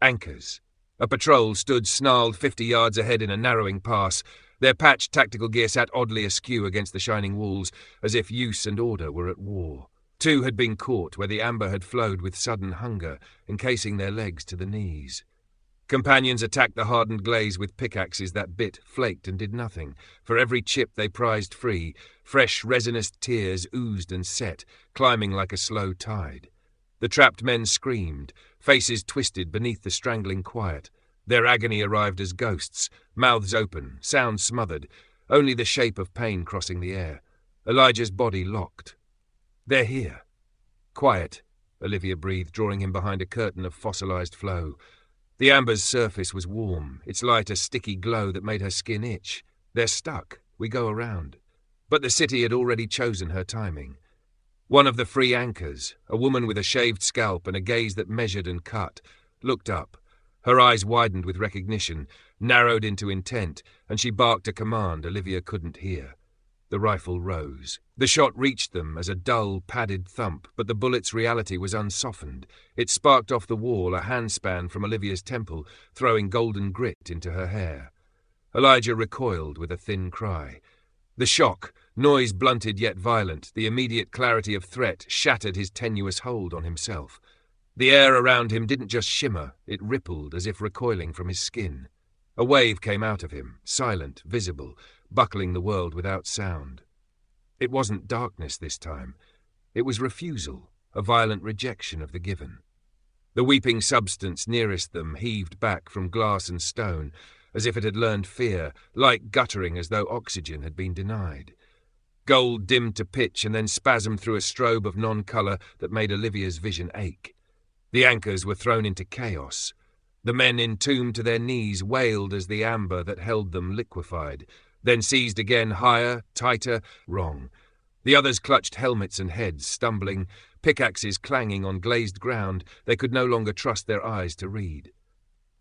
Anchors. A patrol stood snarled 50 yards ahead in a narrowing pass. Their patched tactical gear sat oddly askew against the shining walls, as if use and order were at war. 2 had been caught where the amber had flowed with sudden hunger, encasing their legs to the knees. Companions attacked the hardened glaze with pickaxes that bit, flaked, and did nothing. For every chip they prized free, fresh resinous tears oozed and set, climbing like a slow tide. The trapped men screamed, faces twisted beneath the strangling quiet. Their agony arrived as ghosts, mouths open, sounds smothered, only the shape of pain crossing the air. Elijah's body locked. "They're here." "Quiet," Olivia breathed, drawing him behind a curtain of fossilized flow. The amber's surface was warm, its light a sticky glow that made her skin itch. "They're stuck. We go around." But the city had already chosen her timing. One of the free anchors, a woman with a shaved scalp and a gaze that measured and cut, looked up. Her eyes widened with recognition, narrowed into intent, and she barked a command Olivia couldn't hear. The rifle rose. The shot reached them as a dull, padded thump, but the bullet's reality was unsoftened. It sparked off the wall a handspan from Olivia's temple, throwing golden grit into her hair. Elijah recoiled with a thin cry. The shock, noise blunted yet violent, the immediate clarity of threat shattered his tenuous hold on himself. The air around him didn't just shimmer, it rippled as if recoiling from his skin. A wave came out of him, silent, visible, buckling the world without sound. It wasn't darkness this time. It was refusal, a violent rejection of the given. The weeping substance nearest them heaved back from glass and stone, as if it had learned fear, light guttering as though oxygen had been denied. Gold dimmed to pitch and then spasmed through a strobe of non-colour that made Olivia's vision ache. The anchors were thrown into chaos. The men entombed to their knees wailed as the amber that held them liquefied, then seized again higher, tighter, wrong. The others clutched helmets and heads, stumbling, pickaxes clanging on glazed ground they could no longer trust their eyes to read.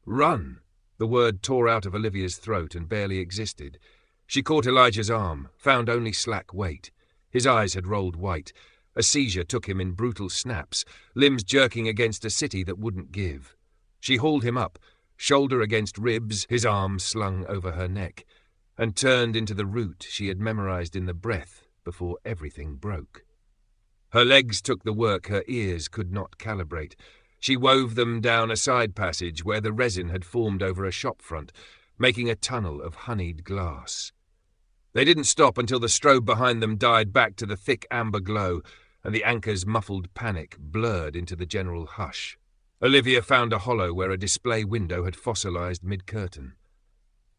"Run!" The word tore out of Olivia's throat and barely existed. She caught Elijah's arm, found only slack weight. His eyes had rolled white. A seizure took him in brutal snaps, limbs jerking against a city that wouldn't give. She hauled him up, shoulder against ribs, his arm slung over her neck, and turned into the route she had memorized in the breath before everything broke. Her legs took the work her ears could not calibrate. She wove them down a side passage where the resin had formed over a shop front, making a tunnel of honeyed glass. They didn't stop until the strobe behind them died back to the thick amber glow, and the anchor's muffled panic blurred into the general hush. Olivia found a hollow where a display window had fossilized mid-curtain.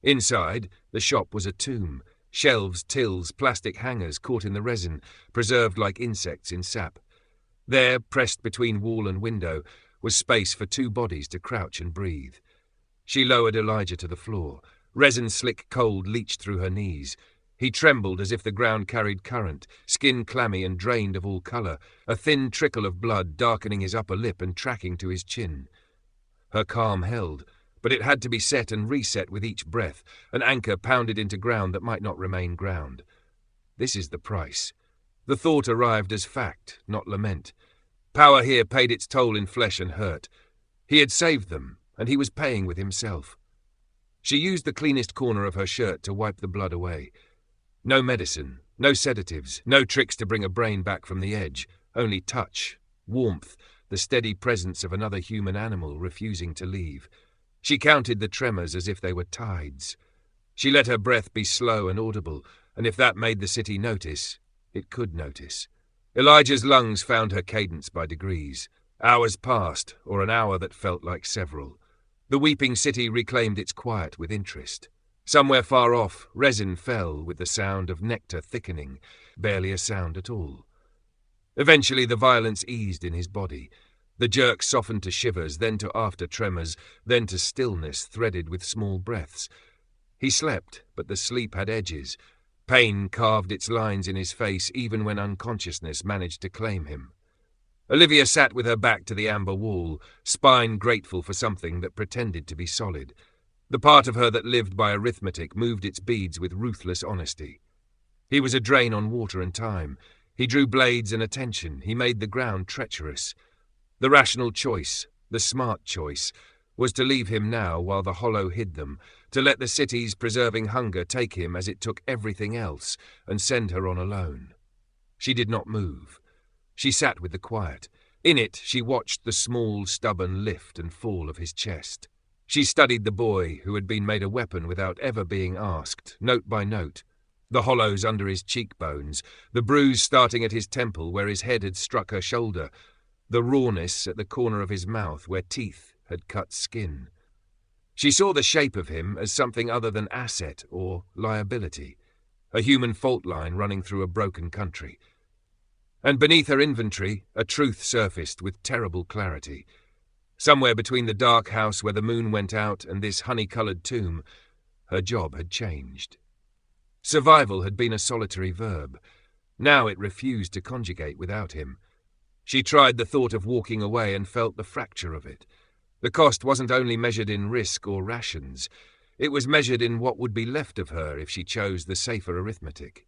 Inside, the shop was a tomb. Shelves, tills, plastic hangers caught in the resin, preserved like insects in sap. There, pressed between wall and window, was space for 2 bodies to crouch and breathe. She lowered Elijah to the floor. Resin slick cold leached through her knees. He trembled as if the ground carried current, skin clammy and drained of all colour, a thin trickle of blood darkening his upper lip and tracking to his chin. Her calm held, but it had to be set and reset with each breath, an anchor pounded into ground that might not remain ground. This is the price. The thought arrived as fact, not lament. Power here paid its toll in flesh and hurt. He had saved them, and he was paying with himself. She used the cleanest corner of her shirt to wipe the blood away. No medicine, no sedatives, no tricks to bring a brain back from the edge, only touch, warmth, the steady presence of another human animal refusing to leave. She counted the tremors as if they were tides. She let her breath be slow and audible, and if that made the city notice, it could notice. Elijah's lungs found her cadence by degrees. Hours passed, or an hour that felt like several. The weeping city reclaimed its quiet with interest. Somewhere far off, resin fell with the sound of nectar thickening, barely a sound at all. Eventually the violence eased in his body. The jerk softened to shivers, then to after-tremors, then to stillness threaded with small breaths. He slept, but the sleep had edges. Pain carved its lines in his face even when unconsciousness managed to claim him. Olivia sat with her back to the amber wall, spine grateful for something that pretended to be solid. The part of her that lived by arithmetic moved its beads with ruthless honesty. He was a drain on water and time. He drew blades and attention. He made the ground treacherous. The rational choice, the smart choice, was to leave him now while the hollow hid them, to let the city's preserving hunger take him as it took everything else, and send her on alone. She did not move. She sat with the quiet. In it she watched the small, stubborn lift and fall of his chest. She studied the boy who had been made a weapon without ever being asked, note by note. The hollows under his cheekbones, the bruise starting at his temple where his head had struck her shoulder, the rawness at the corner of his mouth where teeth had cut skin. She saw the shape of him as something other than asset or liability, a human fault line running through a broken country. And beneath her inventory, a truth surfaced with terrible clarity. Somewhere between the dark house where the moon went out and this honey-coloured tomb, her job had changed. Survival had been a solitary verb. Now it refused to conjugate without him. She tried the thought of walking away and felt the fracture of it. The cost wasn't only measured in risk or rations. It was measured in what would be left of her if she chose the safer arithmetic.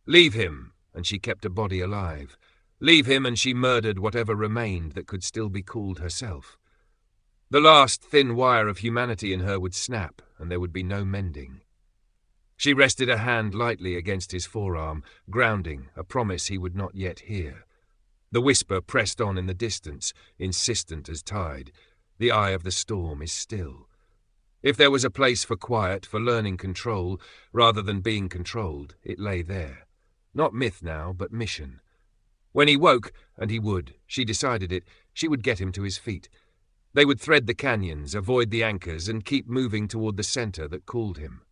Leave him, and she kept a body alive. Leave him, and she murdered whatever remained that could still be called herself. The last thin wire of humanity in her would snap, and there would be no mending. She rested a hand lightly against his forearm, grounding, a promise he would not yet hear. The whisper pressed on in the distance, insistent as tide. The eye of the storm is still. If there was a place for quiet, for learning control, rather than being controlled, it lay there. Not myth now, but mission. When he woke, and he would, she decided it, she would get him to his feet. They would thread the canyons, avoid the anchors, and keep moving toward the center that called him.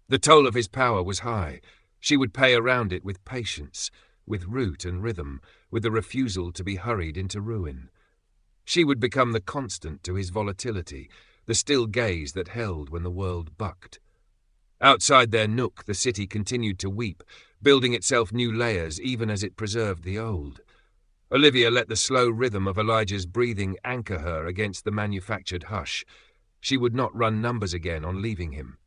The toll of his power was high. She would pay around it with patience, with root and rhythm, with the refusal to be hurried into ruin. She would become the constant to his volatility, the still gaze that held when the world bucked. Outside their nook, the city continued to weep, building itself new layers even as it preserved the old. Olivia let the slow rhythm of Elijah's breathing anchor her against the manufactured hush. She would not run numbers again on leaving him.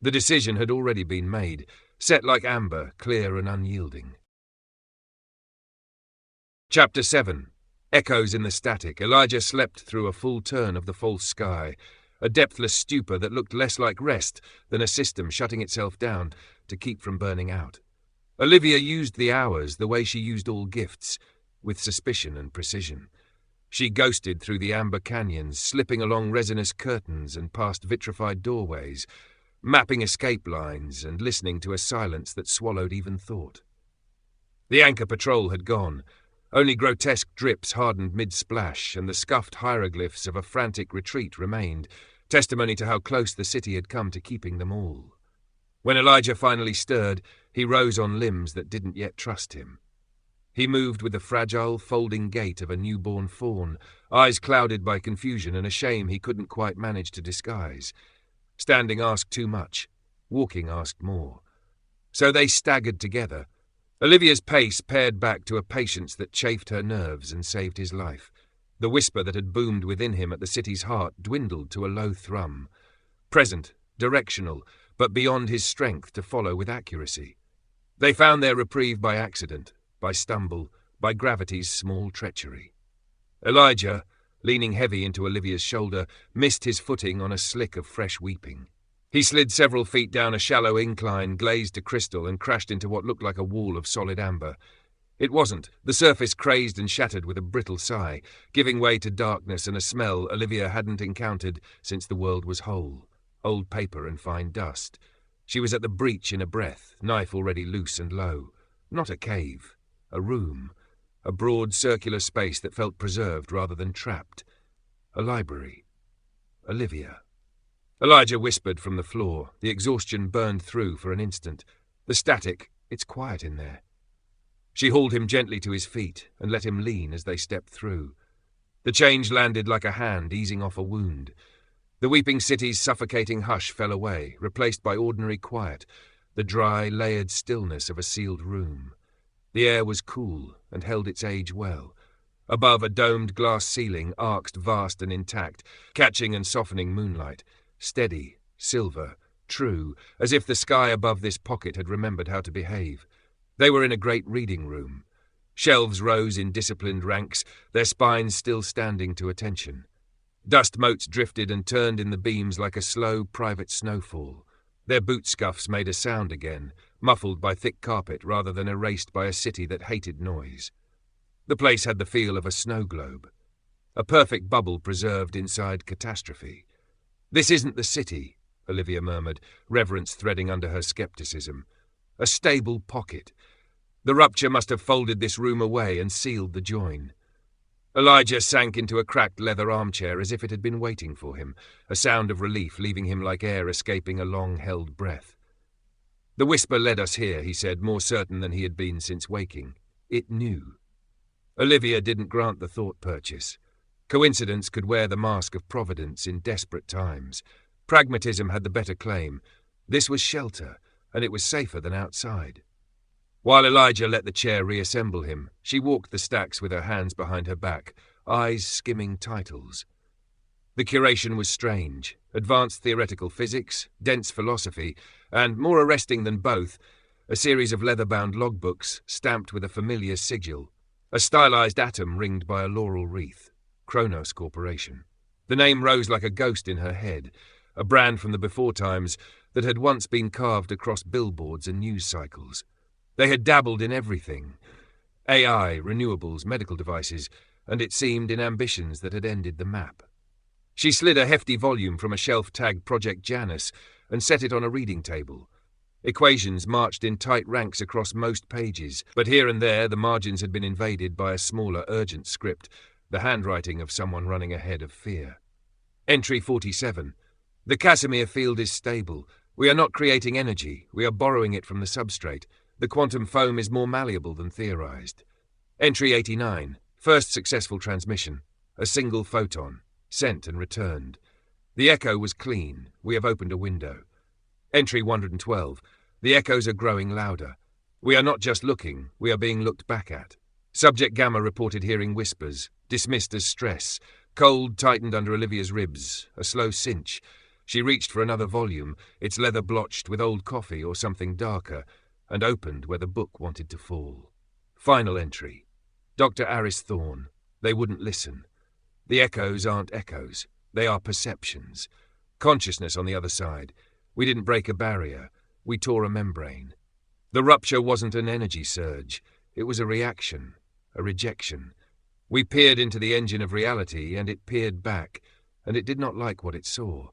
The decision had already been made, set like amber, clear and unyielding. Chapter 7. Echoes in the static. Elijah slept through a full turn of the false sky, a depthless stupor that looked less like rest than a system shutting itself down to keep from burning out. Olivia used the hours the way she used all gifts, with suspicion and precision. She ghosted through the amber canyons, slipping along resinous curtains and past vitrified doorways, mapping escape lines and listening to a silence that swallowed even thought. The anchor patrol had gone. Only grotesque drips hardened mid-splash, and the scuffed hieroglyphs of a frantic retreat remained, testimony to how close the city had come to keeping them all. When Elijah finally stirred, he rose on limbs that didn't yet trust him. He moved with the fragile, folding gait of a newborn fawn, eyes clouded by confusion and a shame he couldn't quite manage to disguise. Standing asked too much. Walking asked more. So they staggered together. Olivia's pace pared back to a patience that chafed her nerves and saved his life. The whisper that had boomed within him at the city's heart dwindled to a low thrum. Present, directional, but beyond his strength to follow with accuracy. They found their reprieve by accident, by stumble, by gravity's small treachery. Elijah, leaning heavy into Olivia's shoulder, missed his footing on a slick of fresh weeping. He slid several feet down a shallow incline, glazed to crystal, and crashed into what looked like a wall of solid amber. It wasn't. The surface crazed and shattered with a brittle sigh, giving way to darkness and a smell Olivia hadn't encountered since the world was whole. Old paper and fine dust. She was at the breach in a breath, knife already loose and low. Not a cave. A room. A broad circular space that felt preserved rather than trapped. A library. Olivia. Elijah whispered from the floor. The exhaustion burned through for an instant. The static, it's quiet in there. She hauled him gently to his feet and let him lean as they stepped through. The change landed like a hand easing off a wound. The weeping city's suffocating hush fell away, replaced by ordinary quiet, the dry, layered stillness of a sealed room. The air was cool and held its age well. Above, a domed glass ceiling arced vast and intact, catching and softening moonlight. Steady, silver, true, as if the sky above this pocket had remembered how to behave. They were in a great reading room. Shelves rose in disciplined ranks, their spines still standing to attention. Dust motes drifted and turned in the beams like a slow, private snowfall. Their boot scuffs made a sound again, muffled by thick carpet rather than erased by a city that hated noise. The place had the feel of a snow globe. A perfect bubble preserved inside catastrophe. "This isn't the city," Olivia murmured, reverence threading under her skepticism. "A stable pocket. The Rupture must have folded this room away and sealed the join." Elijah sank into a cracked leather armchair as if it had been waiting for him, a sound of relief leaving him like air escaping a long-held breath. "The whisper led us here," he said, more certain than he had been since waking. "It knew." Olivia didn't grant the thought purchase. Coincidence could wear the mask of providence in desperate times. Pragmatism had the better claim. This was shelter, and it was safer than outside. While Elijah let the chair reassemble him, she walked the stacks with her hands behind her back, eyes skimming titles. The curation was strange. Advanced theoretical physics, dense philosophy, and, more arresting than both, a series of leather-bound logbooks stamped with a familiar sigil, a stylized atom ringed by a laurel wreath. Kronos Corporation. The name rose like a ghost in her head, a brand from the before times that had once been carved across billboards and news cycles. They had dabbled in everything. AI, renewables, medical devices, and it seemed in ambitions that had ended the map. She slid a hefty volume from a shelf tagged Project Janus and set it on a reading table. Equations marched in tight ranks across most pages, but here and there the margins had been invaded by a smaller, urgent script, the handwriting of someone running ahead of fear. Entry 47. "The Casimir field is stable. We are not creating energy. We are borrowing it from the substrate. The quantum foam is more malleable than theorized." Entry 89. "First successful transmission. A single photon. Sent and returned. The echo was clean. We have opened a window." Entry 112. "The echoes are growing louder. We are not just looking. We are being looked back at." Subject Gamma reported hearing whispers, dismissed as stress. Cold tightened under Olivia's ribs, a slow cinch. She reached for another volume, its leather blotched with old coffee or something darker, and opened where the book wanted to fall. Final entry. Dr. Aris Thorne. They wouldn't listen. The echoes aren't echoes. They are perceptions. Consciousness on the other side. We didn't break a barrier. We tore a membrane. The rupture wasn't an energy surge. It was a reaction, a rejection. We peered into the engine of reality, and it peered back, and it did not like what it saw.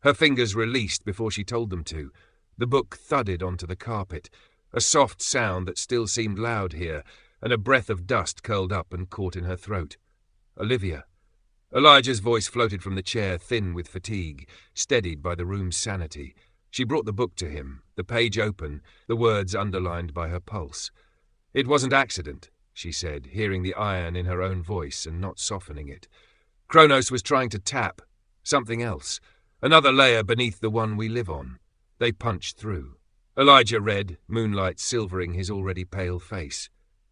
Her fingers released before she told them to. The book thudded onto the carpet, a soft sound that still seemed loud here, and a breath of dust curled up and caught in her throat. "Olivia." Elijah's voice floated from the chair, thin with fatigue, steadied by the room's sanity. She brought the book to him, the page open, the words underlined by her pulse. "It wasn't accident," she said, hearing the iron in her own voice and not softening it. "Kronos was trying to tap. Something else. Another layer beneath the one we live on. They punched through." Elijah read, moonlight silvering his already pale face.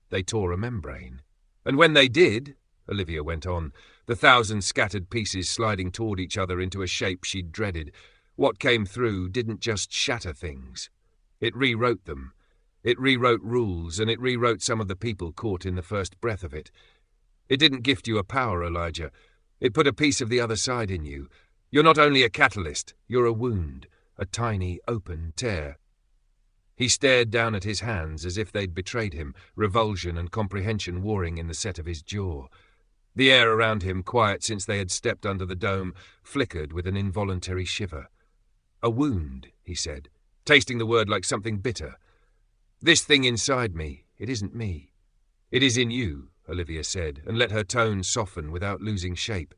They tore a membrane. And when they did, Olivia went on, the 1,000 scattered pieces sliding toward each other into a shape she'd dreaded, what came through didn't just shatter things. It rewrote them. It rewrote rules, and it rewrote some of the people caught in the first breath of it. It didn't gift you a power, Elijah. It put a piece of the other side in you. You're not only a catalyst, you're a wound, a tiny, open tear. He stared down at his hands as if they'd betrayed him, revulsion and comprehension warring in the set of his jaw. The air around him, quiet since they had stepped under the dome, flickered with an involuntary shiver. A wound, he said, tasting the word like something bitter. This thing inside me, it isn't me. It is in you, Olivia said, and let her tone soften without losing shape.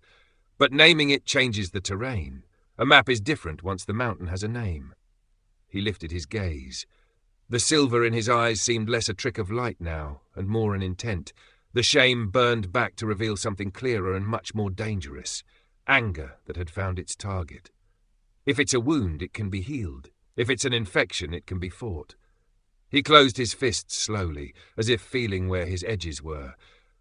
But naming it changes the terrain. A map is different once the mountain has a name. He lifted his gaze. The silver in his eyes seemed less a trick of light now, and more an intent. The shame burned back to reveal something clearer and much more dangerous. Anger that had found its target. If it's a wound, it can be healed. If it's an infection, it can be fought. He closed his fists slowly, as if feeling where his edges were.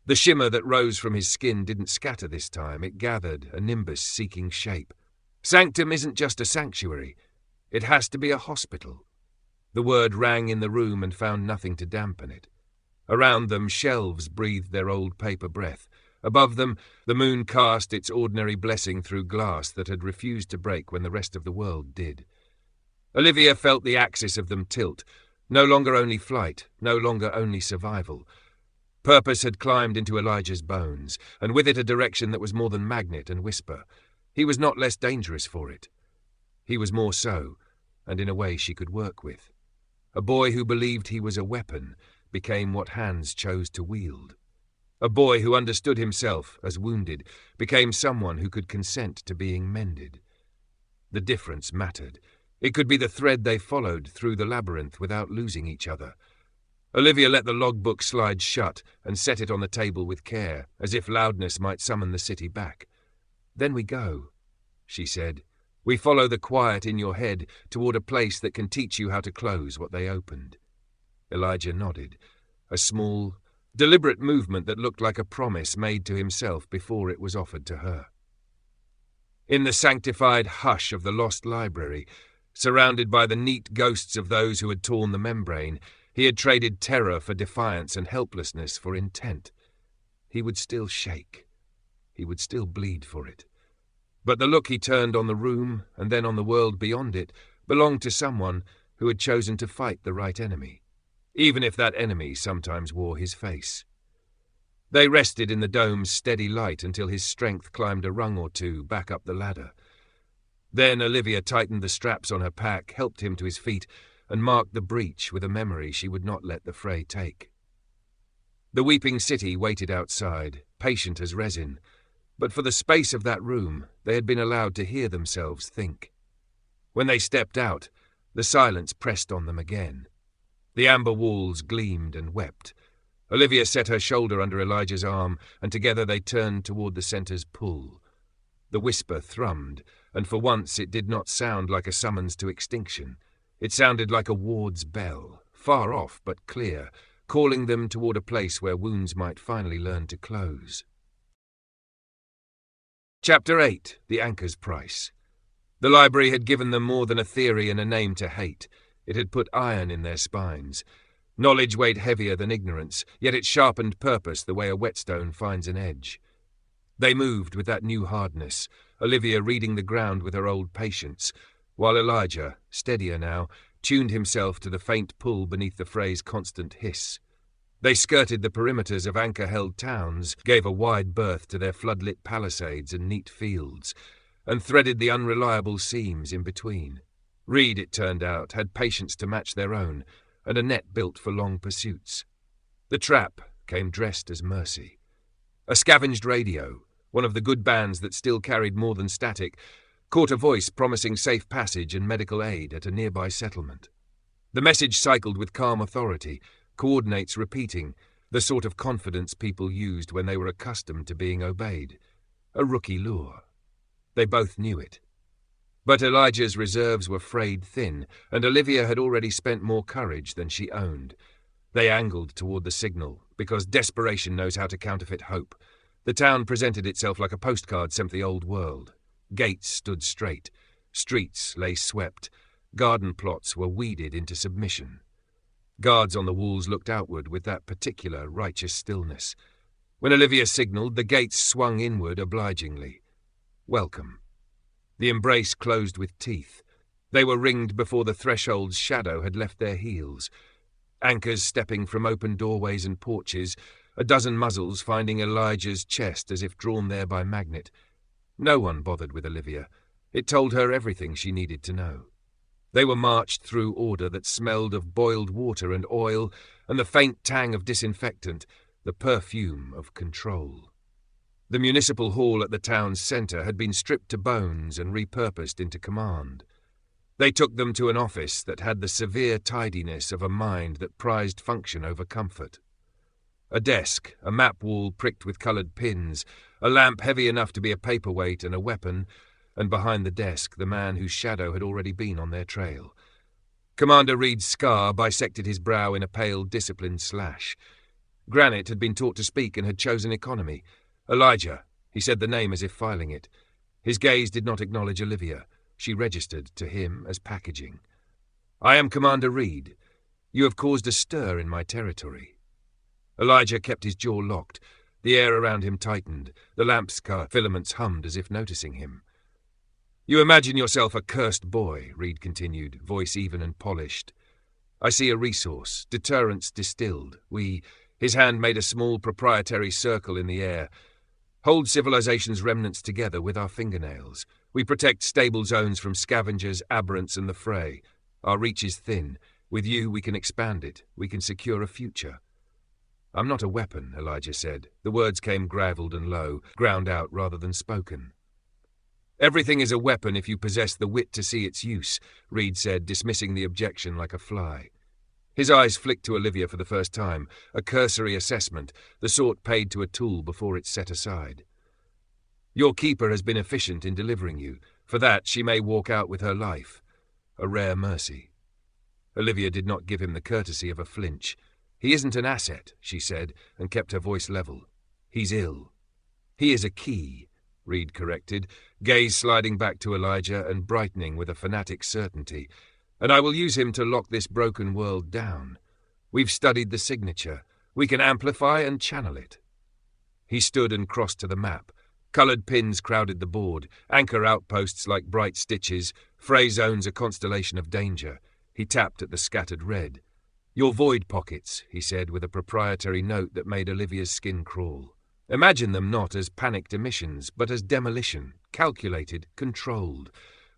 The shimmer that rose from his skin didn't scatter this time. It gathered, a nimbus seeking shape. Sanctum isn't just a sanctuary. It has to be a hospital. The word rang in the room and found nothing to dampen it. Around them, shelves breathed their old paper breath. Above them, the moon cast its ordinary blessing through glass that had refused to break when the rest of the world did. Olivia felt the axis of them tilt. No longer only flight, no longer only survival. Purpose had climbed into Elijah's bones, and with it a direction that was more than magnet and whisper. He was not less dangerous for it. He was more so, and in a way she could work with. A boy who believed he was a weapon became what hands chose to wield. A boy who understood himself as wounded became someone who could consent to being mended. The difference mattered. It could be the thread they followed through the labyrinth without losing each other. Olivia let the logbook slide shut and set it on the table with care, as if loudness might summon the city back. "Then we go," she said. "We follow the quiet in your head toward a place that can teach you how to close what they opened." Elijah nodded, a small, deliberate movement that looked like a promise made to himself before it was offered to her. In the sanctified hush of the lost library, surrounded by the neat ghosts of those who had torn the membrane, he had traded terror for defiance and helplessness for intent. He would still shake. He would still bleed for it. But the look he turned on the room, and then on the world beyond it, belonged to someone who had chosen to fight the right enemy, even if that enemy sometimes wore his face. They rested in the dome's steady light until his strength climbed a rung or two back up the ladder. Then Olivia tightened the straps on her pack, helped him to his feet, and marked the breach with a memory she would not let the Fray take. The weeping city waited outside, patient as resin, but for the space of that room they had been allowed to hear themselves think. When they stepped out, the silence pressed on them again. The amber walls gleamed and wept. Olivia set her shoulder under Elijah's arm, and together they turned toward the centre's pull. The whisper thrummed, and for once it did not sound like a summons to extinction. It sounded like a ward's bell, far off but clear, calling them toward a place where wounds might finally learn to close. Chapter 8. The Anchor's Price. The library had given them more than a theory and a name to hate. It had put iron in their spines. Knowledge weighed heavier than ignorance, yet it sharpened purpose the way a whetstone finds an edge. They moved with that new hardness, Olivia reading the ground with her old patience, while Elijah, steadier now, tuned himself to the faint pull beneath the Fray's constant hiss. They skirted the perimeters of anchor-held towns, gave a wide berth to their flood-lit palisades and neat fields, and threaded the unreliable seams in between. Reed, it turned out, had patience to match their own, and a net built for long pursuits. The trap came dressed as mercy. A scavenged radio, one of the good bands that still carried more than static, caught a voice promising safe passage and medical aid at a nearby settlement. The message cycled with calm authority, coordinates repeating, the sort of confidence people used when they were accustomed to being obeyed. A rookie lure. They both knew it. But Elijah's reserves were frayed thin, and Olivia had already spent more courage than she owned. They angled toward the signal, because desperation knows how to counterfeit hope. The town presented itself like a postcard sent the old world. Gates stood straight. Streets lay swept. Garden plots were weeded into submission. Guards on the walls looked outward with that particular righteous stillness. When Olivia signalled, the gates swung inward obligingly. Welcome. The embrace closed with teeth. They were ringed before the threshold's shadow had left their heels. Anchors stepping from open doorways and porches, a dozen muzzles finding Elijah's chest as if drawn there by magnet. No one bothered with Olivia. It told her everything she needed to know. They were marched through order that smelled of boiled water and oil and the faint tang of disinfectant, the perfume of control. The municipal hall at the town's centre had been stripped to bones and repurposed into command. They took them to an office that had the severe tidiness of a mind that prized function over comfort. A desk, a map wall pricked with coloured pins, a lamp heavy enough to be a paperweight and a weapon, and behind the desk the man whose shadow had already been on their trail. Commander Reed's scar bisected his brow in a pale, disciplined slash. Granite had been taught to speak and had chosen economy. Elijah, he said the name as if filing it. His gaze did not acknowledge Olivia. She registered to him as packaging. I am Commander Reed. You have caused a stir in my territory. Elijah kept his jaw locked. The air around him tightened. The lamp's filaments hummed as if noticing him. You imagine yourself a cursed boy, Reed continued, voice even and polished. I see a resource, deterrence distilled. His hand made a small proprietary circle in the air. Hold civilization's remnants together with our fingernails. We protect stable zones from scavengers, aberrants, and the Fray. Our reach is thin. With you, we can expand it. We can secure a future. I'm not a weapon, Elijah said. The words came gravelled and low, ground out rather than spoken. Everything is a weapon if you possess the wit to see its use, Reed said, dismissing the objection like a fly. His eyes flicked to Olivia for the first time, a cursory assessment, the sort paid to a tool before it's set aside. Your keeper has been efficient in delivering you. For that, she may walk out with her life. A rare mercy. Olivia did not give him the courtesy of a flinch. He isn't an asset, she said, and kept her voice level. He's ill. He is a key, Reed corrected, gaze sliding back to Elijah and brightening with a fanatic certainty. And I will use him to lock this broken world down. We've studied the signature. We can amplify and channel it. He stood and crossed to the map. Coloured pins crowded the board, anchor outposts like bright stitches, Fray zones a constellation of danger. He tapped at the scattered red. Your void pockets, he said with a proprietary note that made Olivia's skin crawl. Imagine them not as panicked emissions, but as demolition, calculated, controlled.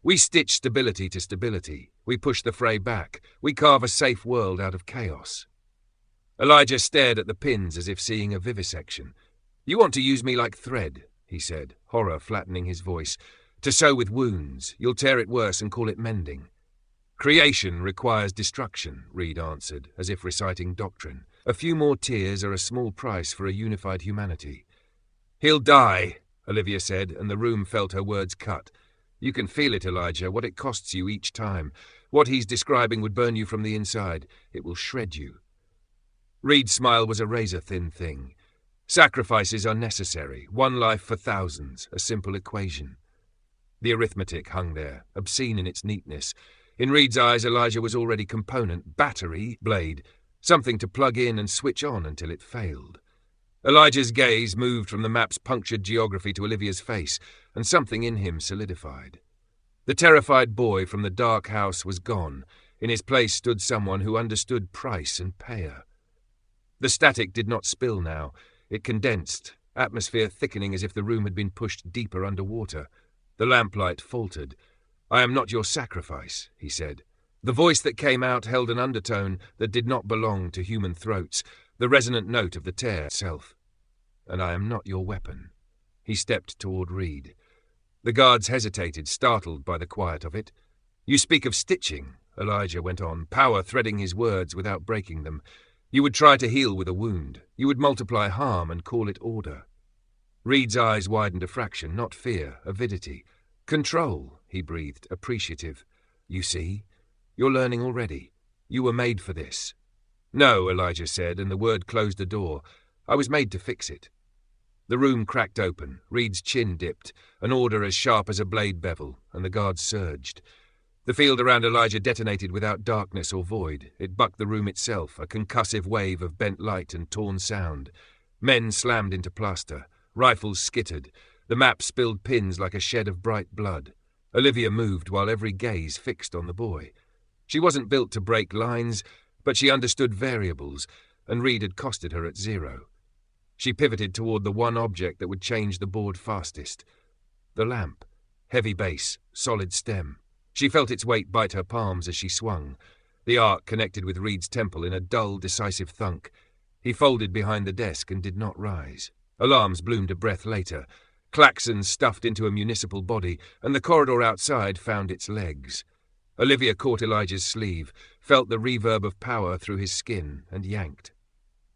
We stitch stability to stability. We push the Fray back. We carve a safe world out of chaos. Elijah stared at the pins as if seeing a vivisection. You want to use me like thread, he said, horror flattening his voice. To sew with wounds. You'll tear it worse and call it mending. Creation requires destruction, Reed answered, as if reciting doctrine. A few more tears are a small price for a unified humanity. He'll die, Olivia said, and the room felt her words cut. You can feel it, Elijah, what it costs you each time. What he's describing would burn you from the inside. It will shred you. Reed's smile was a razor-thin thing. Sacrifices are necessary. One life for thousands. A simple equation. The arithmetic hung there, obscene in its neatness. In Reed's eyes, Elijah was already component, battery, blade, something to plug in and switch on until it failed. Elijah's gaze moved from the map's punctured geography to Olivia's face, and something in him solidified. The terrified boy from the dark house was gone. In his place stood someone who understood price and payer. The static did not spill now. It condensed, atmosphere thickening as if the room had been pushed deeper underwater. The lamplight faltered. I am not your sacrifice, he said. The voice that came out held an undertone that did not belong to human throats, the resonant note of the tear itself. And I am not your weapon. He stepped toward Reed. The guards hesitated, startled by the quiet of it. You speak of stitching, Elijah went on, power threading his words without breaking them. You would try to heal with a wound. You would multiply harm and call it order. Reed's eyes widened a fraction, not fear, avidity. Control, he breathed, appreciative. You see? You're learning already. You were made for this. No, Elijah said, and the word closed the door. I was made to fix it. The room cracked open, Reed's chin dipped, an order as sharp as a blade bevel, and the guards surged. The field around Elijah detonated without darkness or void. It bucked the room itself, a concussive wave of bent light and torn sound. Men slammed into plaster. Rifles skittered. The map spilled pins like a shed of bright blood. Olivia moved while every gaze fixed on the boy. She wasn't built to break lines, but she understood variables, and Reed had costed her at 0. She pivoted toward the one object that would change the board fastest. The lamp. Heavy base, solid stem. She felt its weight bite her palms as she swung. The arc connected with Reed's temple in a dull, decisive thunk. He folded behind the desk and did not rise. Alarms bloomed a breath later. Klaxons stuffed into a municipal body, and the corridor outside found its legs. Olivia caught Elijah's sleeve, felt the reverb of power through his skin, and yanked.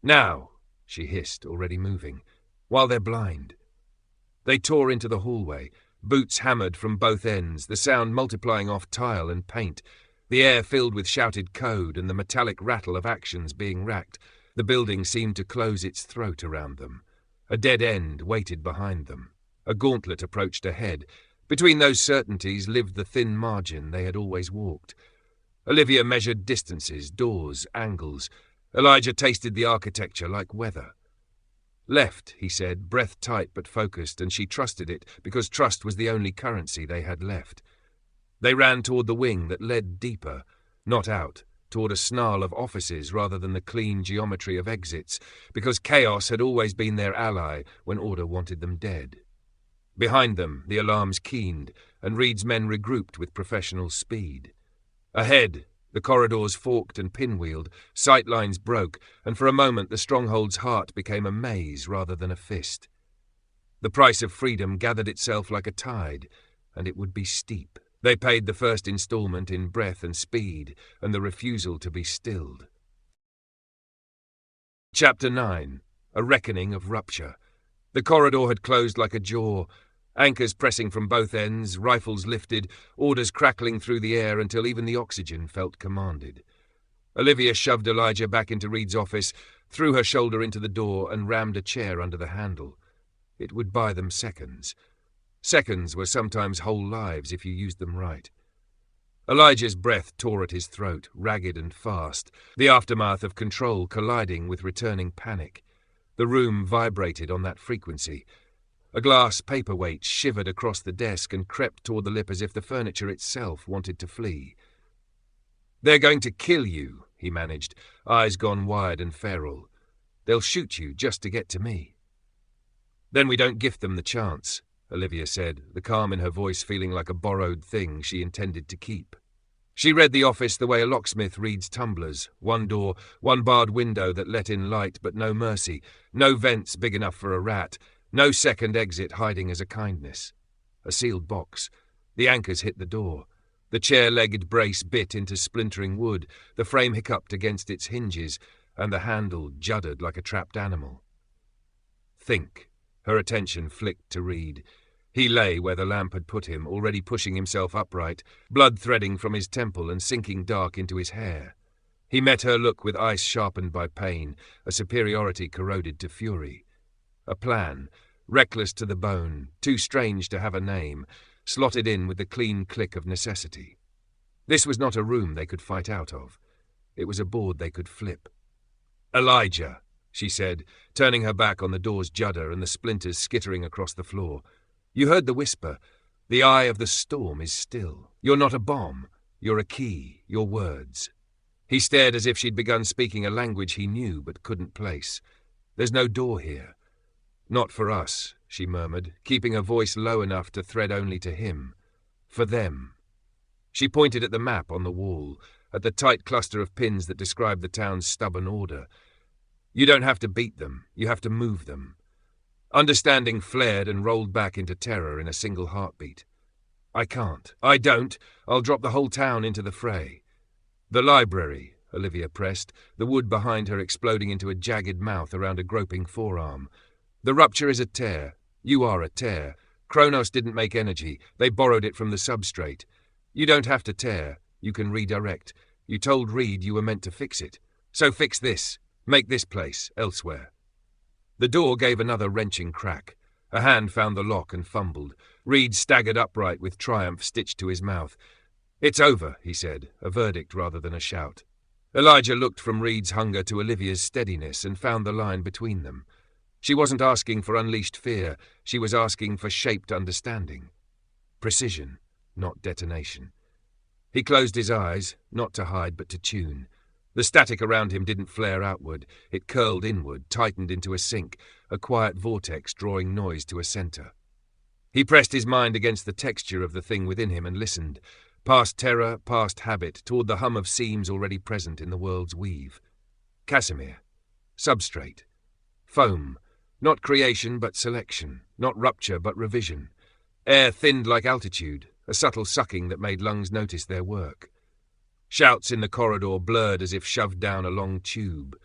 Now, she hissed, already moving, while they're blind. They tore into the hallway, boots hammered from both ends, the sound multiplying off tile and paint, the air filled with shouted code and the metallic rattle of actions being racked. The building seemed to close its throat around them. A dead end waited behind them. A gauntlet approached ahead. Between those certainties lived the thin margin they had always walked. Olivia measured distances, doors, angles. Elijah tasted the architecture like weather. Left, he said, breath tight but focused, and she trusted it because trust was the only currency they had left. They ran toward the wing that led deeper, not out, toward a snarl of offices rather than the clean geometry of exits, because chaos had always been their ally when order wanted them dead. Behind them, the alarms keened, and Reed's men regrouped with professional speed. Ahead, the corridors forked and pinwheeled, sight lines broke, and for a moment the stronghold's heart became a maze rather than a fist. The price of freedom gathered itself like a tide, and it would be steep. They paid the first installment in breath and speed, and the refusal to be stilled. Chapter 9. A Reckoning of Rupture. The corridor had closed like a jaw, anchors pressing from both ends, rifles lifted, orders crackling through the air until even the oxygen felt commanded. Olivia shoved Elijah back into Reed's office, threw her shoulder into the door, and rammed a chair under the handle. It would buy them seconds. Seconds were sometimes whole lives if you used them right. Elijah's breath tore at his throat, ragged and fast, the aftermath of control colliding with returning panic. The room vibrated on that frequency. A glass paperweight shivered across the desk and crept toward the lip as if the furniture itself wanted to flee. "They're going to kill you," he managed, eyes gone wide and feral. "They'll shoot you just to get to me." "Then we don't gift them the chance," Olivia said, the calm in her voice feeling like a borrowed thing she intended to keep. She read the office the way a locksmith reads tumblers. One door, one barred window that let in light but no mercy, no vents big enough for a rat, no second exit hiding as a kindness. A sealed box. The anchors hit the door. The chair-legged brace bit into splintering wood, the frame hiccuped against its hinges, and the handle juddered like a trapped animal. Think. Her attention flicked to Reed. He lay where the lamp had put him, already pushing himself upright, blood threading from his temple and sinking dark into his hair. He met her look with ice sharpened by pain, a superiority corroded to fury. A plan, reckless to the bone, too strange to have a name, slotted in with the clean click of necessity. This was not a room they could fight out of. It was a board they could flip. "Elijah," she said, turning her back on the door's judder and the splinters skittering across the floor. "You heard the whisper. The eye of the storm is still. You're not a bomb. You're a key, your words." He stared as if she'd begun speaking a language he knew but couldn't place. "There's no door here." "Not for us," she murmured, keeping her voice low enough to thread only to him. "For them." She pointed at the map on the wall, at the tight cluster of pins that described the town's stubborn order. "You don't have to beat them, you have to move them." Understanding flared and rolled back into terror in a single heartbeat. "I can't. I don't. I'll drop the whole town into the fray." "The library," Olivia pressed, the wood behind her exploding into a jagged mouth around a groping forearm. "The rupture is a tear. You are a tear. Kronos didn't make energy. They borrowed it from the substrate. You don't have to tear. You can redirect. You told Reed you were meant to fix it. So fix this. Make this place elsewhere. The door gave another wrenching crack. A hand found the lock and fumbled. Reed staggered upright with triumph stitched to his mouth. "It's over," he said, a verdict rather than a shout. Elijah looked from Reed's hunger to Olivia's steadiness and found the line between them. She wasn't asking for unleashed fear. She was asking for shaped understanding. Precision, not detonation. He closed his eyes, not to hide but to tune. The static around him didn't flare outward. It curled inward, tightened into a sink, a quiet vortex drawing noise to a center. He pressed his mind against the texture of the thing within him and listened, past terror, past habit, toward the hum of seams already present in the world's weave. Casimir. Substrate. Foam. Not creation but selection. Not rupture but revision. Air thinned like altitude, a subtle sucking that made lungs notice their work. Shouts in the corridor blurred as if shoved down a long tube.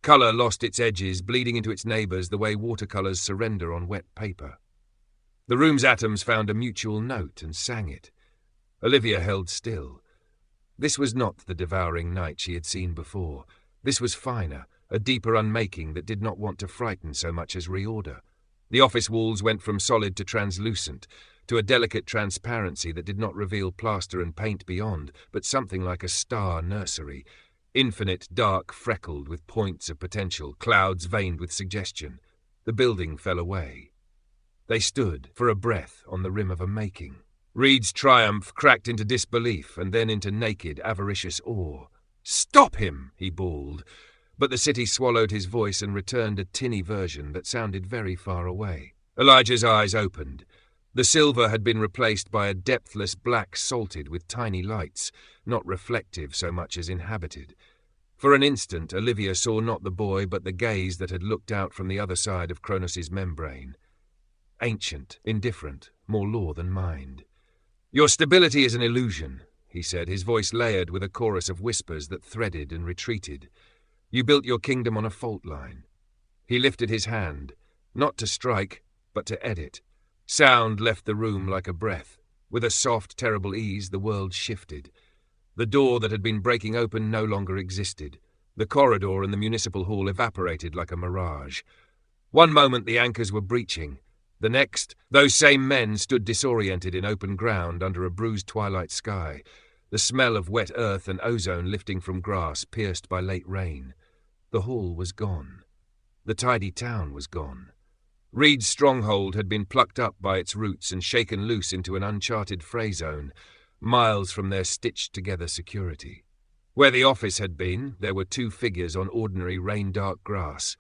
Colour lost its edges, bleeding into its neighbours the way watercolours surrender on wet paper. The room's atoms found a mutual note and sang it. Olivia held still. This was not the devouring night she had seen before. This was finer, a deeper unmaking that did not want to frighten so much as reorder. The office walls went from solid to translucent, to a delicate transparency that did not reveal plaster and paint beyond, but something like a star nursery, infinite, dark, freckled with points of potential, clouds veined with suggestion. The building fell away. They stood, for a breath, on the rim of a making. Reed's triumph cracked into disbelief and then into naked, avaricious awe. "Stop him!" he bawled. But the city swallowed his voice and returned a tinny version that sounded very far away. Elijah's eyes opened. The silver had been replaced by a depthless black salted with tiny lights, not reflective so much as inhabited. For an instant, Olivia saw not the boy but the gaze that had looked out from the other side of Kronos' membrane. Ancient, indifferent, more law than mind. "Your stability is an illusion," he said, his voice layered with a chorus of whispers that threaded and retreated. "You built your kingdom on a fault line." He lifted his hand, not to strike, but to edit. Sound left the room like a breath. With a soft, terrible ease, the world shifted. The door that had been breaking open no longer existed. The corridor and the municipal hall evaporated like a mirage. One moment the anchors were breaching. The next, those same men stood disoriented in open ground under a bruised twilight sky, the smell of wet earth and ozone lifting from grass pierced by late rain. The hall was gone. The tidy town was gone. Reed's stronghold had been plucked up by its roots and shaken loose into an uncharted Fray zone, miles from their stitched-together security. Where the office had been, there were two figures on ordinary rain-dark grass.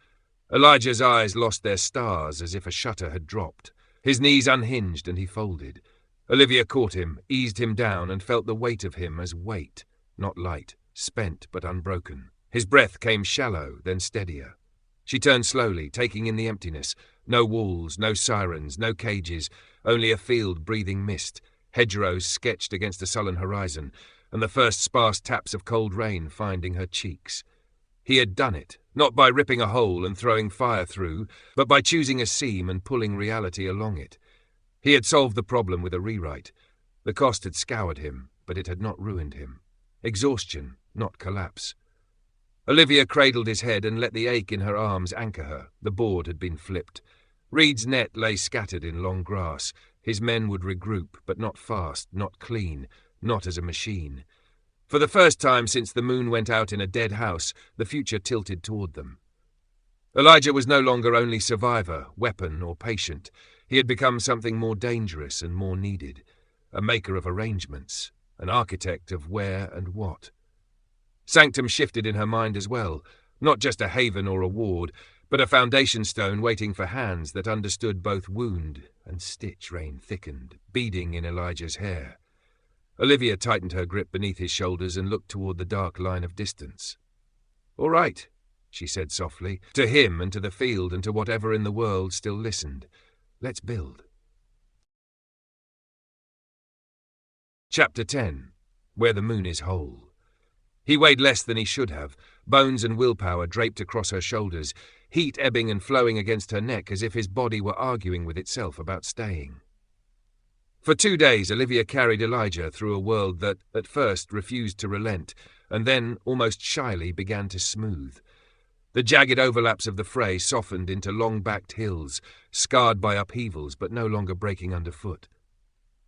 Elijah's eyes lost their stars as if a shutter had dropped. His knees unhinged and he folded. Olivia caught him, eased him down, and felt the weight of him as weight, not light, spent but unbroken. His breath came shallow, then steadier. She turned slowly, taking in the emptiness. No walls, no sirens, no cages, only a field breathing mist, hedgerows sketched against a sullen horizon, and the first sparse taps of cold rain finding her cheeks. He had done it, not by ripping a hole and throwing fire through, but by choosing a seam and pulling reality along it. He had solved the problem with a rewrite. The cost had scoured him, but it had not ruined him. Exhaustion, not collapse. Olivia cradled his head and let the ache in her arms anchor her. The board had been flipped. Reed's net lay scattered in long grass. His men would regroup, but not fast, not clean, not as a machine. For the first time since the moon went out in a dead house, the future tilted toward them. Elijah was no longer only survivor, weapon, or patient. He had become something more dangerous and more needed. A maker of arrangements, an architect of where and what. Sanctum shifted in her mind as well, not just a haven or a ward, but a foundation stone waiting for hands that understood both wound and stitch. Rain thickened, beading in Elijah's hair. Olivia tightened her grip beneath his shoulders and looked toward the dark line of distance. "All right," she said softly, to him and to the field and to whatever in the world still listened. "Let's build." Chapter 10. Where the Moon is Whole. He weighed less than he should have, bones and willpower draped across her shoulders, heat ebbing and flowing against her neck as if his body were arguing with itself about staying. For 2 days, Olivia carried Elijah through a world that, at first, refused to relent, and then, almost shyly, began to smooth. The jagged overlaps of the Fray softened into long-backed hills, scarred by upheavals but no longer breaking underfoot.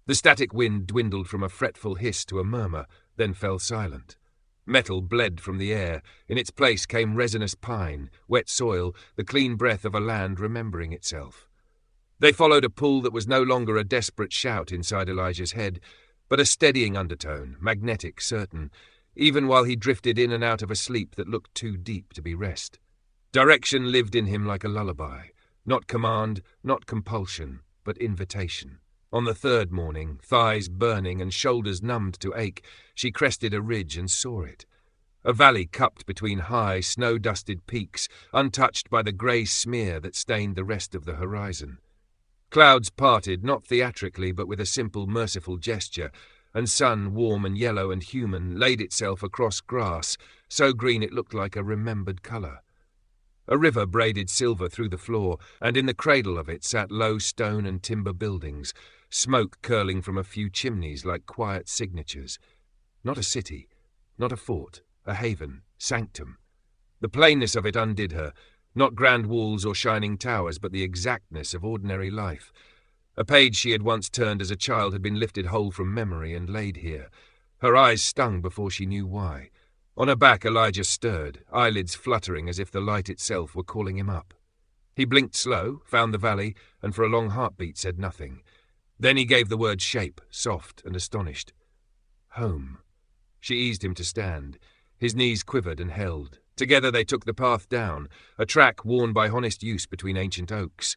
The static wind dwindled from a fretful hiss to a murmur, then fell silent. Metal bled from the air. In its place came resinous pine, wet soil, the clean breath of a land remembering itself. They followed a pull that was no longer a desperate shout inside Elijah's head, but a steadying undertone, magnetic, certain, even while he drifted in and out of a sleep that looked too deep to be rest. Direction lived in him like a lullaby, not command, not compulsion, but invitation. On the 3rd morning, thighs burning and shoulders numbed to ache, she crested a ridge and saw it. A valley cupped between high, snow-dusted peaks, untouched by the grey smear that stained the rest of the horizon. Clouds parted, not theatrically, but with a simple, merciful gesture, and sun, warm and yellow and human, laid itself across grass, so green it looked like a remembered colour. A river braided silver through the floor, and in the cradle of it sat low stone and timber buildings, smoke curling from a few chimneys like quiet signatures. Not a city, not a fort, a haven, sanctum. The plainness of it undid her, not grand walls or shining towers, but the exactness of ordinary life. A page she had once turned as a child had been lifted whole from memory and laid here. Her eyes stung before she knew why. On her back Elijah stirred, eyelids fluttering as if the light itself were calling him up. He blinked slow, found the valley, and for a long heartbeat said nothing. Then he gave the word shape, soft and astonished. Home. She eased him to stand. His knees quivered and held. Together they took the path down, a track worn by honest use between ancient oaks.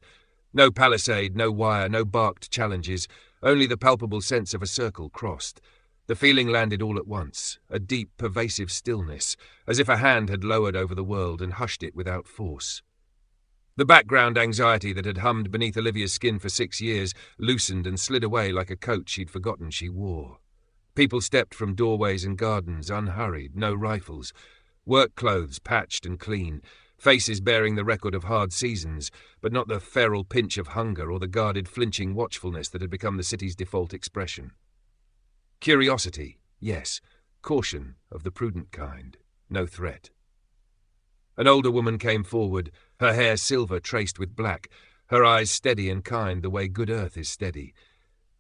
No palisade, no wire, no barked challenges, only the palpable sense of a circle crossed. The feeling landed all at once, a deep, pervasive stillness, as if a hand had lowered over the world and hushed it without force. The background anxiety that had hummed beneath Olivia's skin for 6 years loosened and slid away like a coat she'd forgotten she wore. People stepped from doorways and gardens, unhurried, no rifles. Work clothes patched and clean, faces bearing the record of hard seasons, but not the feral pinch of hunger or the guarded flinching watchfulness that had become the city's default expression. Curiosity, yes. Caution, of the prudent kind. No threat. An older woman came forward, her hair silver traced with black, her eyes steady and kind the way good earth is steady.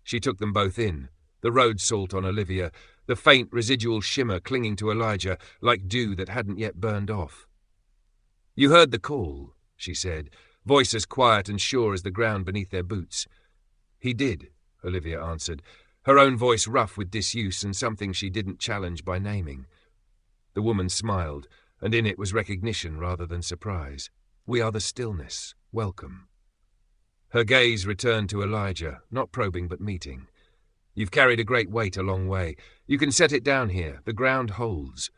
She took them both in, the road salt on Olivia, the faint residual shimmer clinging to Elijah like dew that hadn't yet burned off. "You heard the call," she said, voice as quiet and sure as the ground beneath their boots. "He did," Olivia answered, her own voice rough with disuse and something she didn't challenge by naming. The woman smiled, and in it was recognition rather than surprise. "We are the stillness. Welcome." Her gaze returned to Elijah, not probing but meeting. "You've carried a great weight a long way. You can set it down here. The ground holds."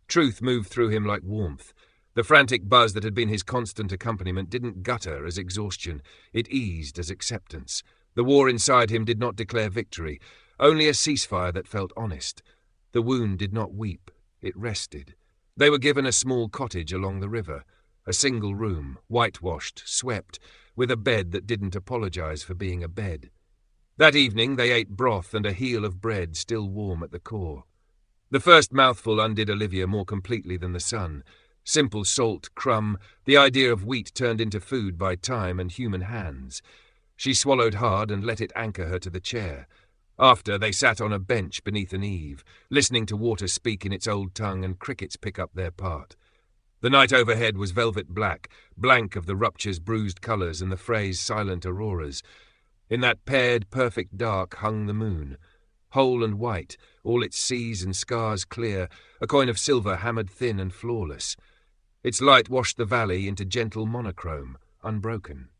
Truth moved through him like warmth. The frantic buzz that had been his constant accompaniment didn't gutter as exhaustion. It eased as acceptance. The war inside him did not declare victory, only a ceasefire that felt honest. The wound did not weep. It rested. They were given a small cottage along the river, a single room, whitewashed, swept, with a bed that didn't apologize for being a bed. That evening they ate broth and a heel of bread still warm at the core. The first mouthful undid Olivia more completely than the sun. Simple salt, crumb, the idea of wheat turned into food by time and human hands. She swallowed hard and let it anchor her to the chair. After, they sat on a bench beneath an eave, listening to water speak in its old tongue and crickets pick up their part. The night overhead was velvet black, blank of the Rupture's bruised colours and the Fray's silent auroras. In that paired, perfect dark hung the moon, whole and white, all its seas and scars clear, a coin of silver hammered thin and flawless. Its light washed the valley into gentle monochrome, unbroken.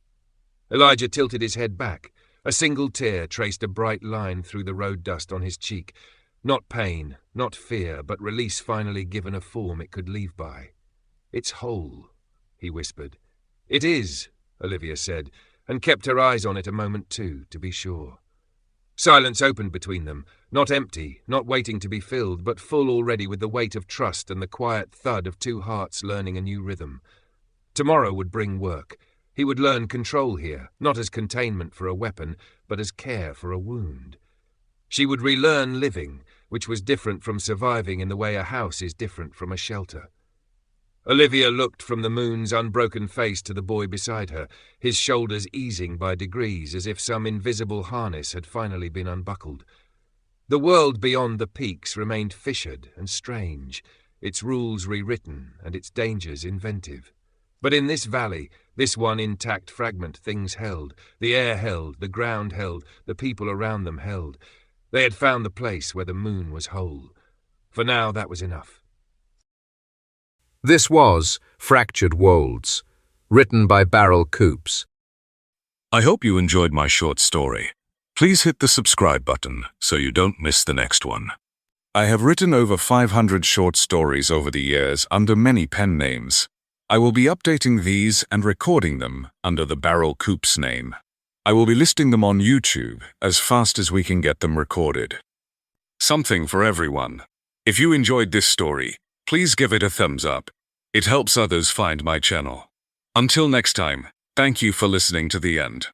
Elijah tilted his head back. A single tear traced a bright line through the road dust on his cheek. Not pain, not fear, but release finally given a form it could leave by. "It's whole," he whispered. "It is," Olivia said, and kept her eyes on it a moment too, to be sure. Silence opened between them, not empty, not waiting to be filled, but full already with the weight of trust and the quiet thud of two hearts learning a new rhythm. Tomorrow would bring work. He would learn control here, not as containment for a weapon, but as care for a wound. She would relearn living, which was different from surviving in the way a house is different from a shelter. Olivia looked from the moon's unbroken face to the boy beside her, his shoulders easing by degrees as if some invisible harness had finally been unbuckled. The world beyond the peaks remained fissured and strange, its rules rewritten and its dangers inventive. But in this valley, this one intact fragment, things held. The air held, the ground held, the people around them held. They had found the place where the moon was whole. For now, that was enough. This was Fractured Wolds, written by Barrel Coops. I hope you enjoyed my short story. Please hit the subscribe button so you don't miss the next one. I have written over 500 short stories over the years under many pen names. I will be updating these and recording them under the Barrel Coops name. I will be listing them on YouTube as fast as we can get them recorded. Something for everyone. If you enjoyed this story, please give it a thumbs up. It helps others find my channel. Until next time, thank you for listening to the end.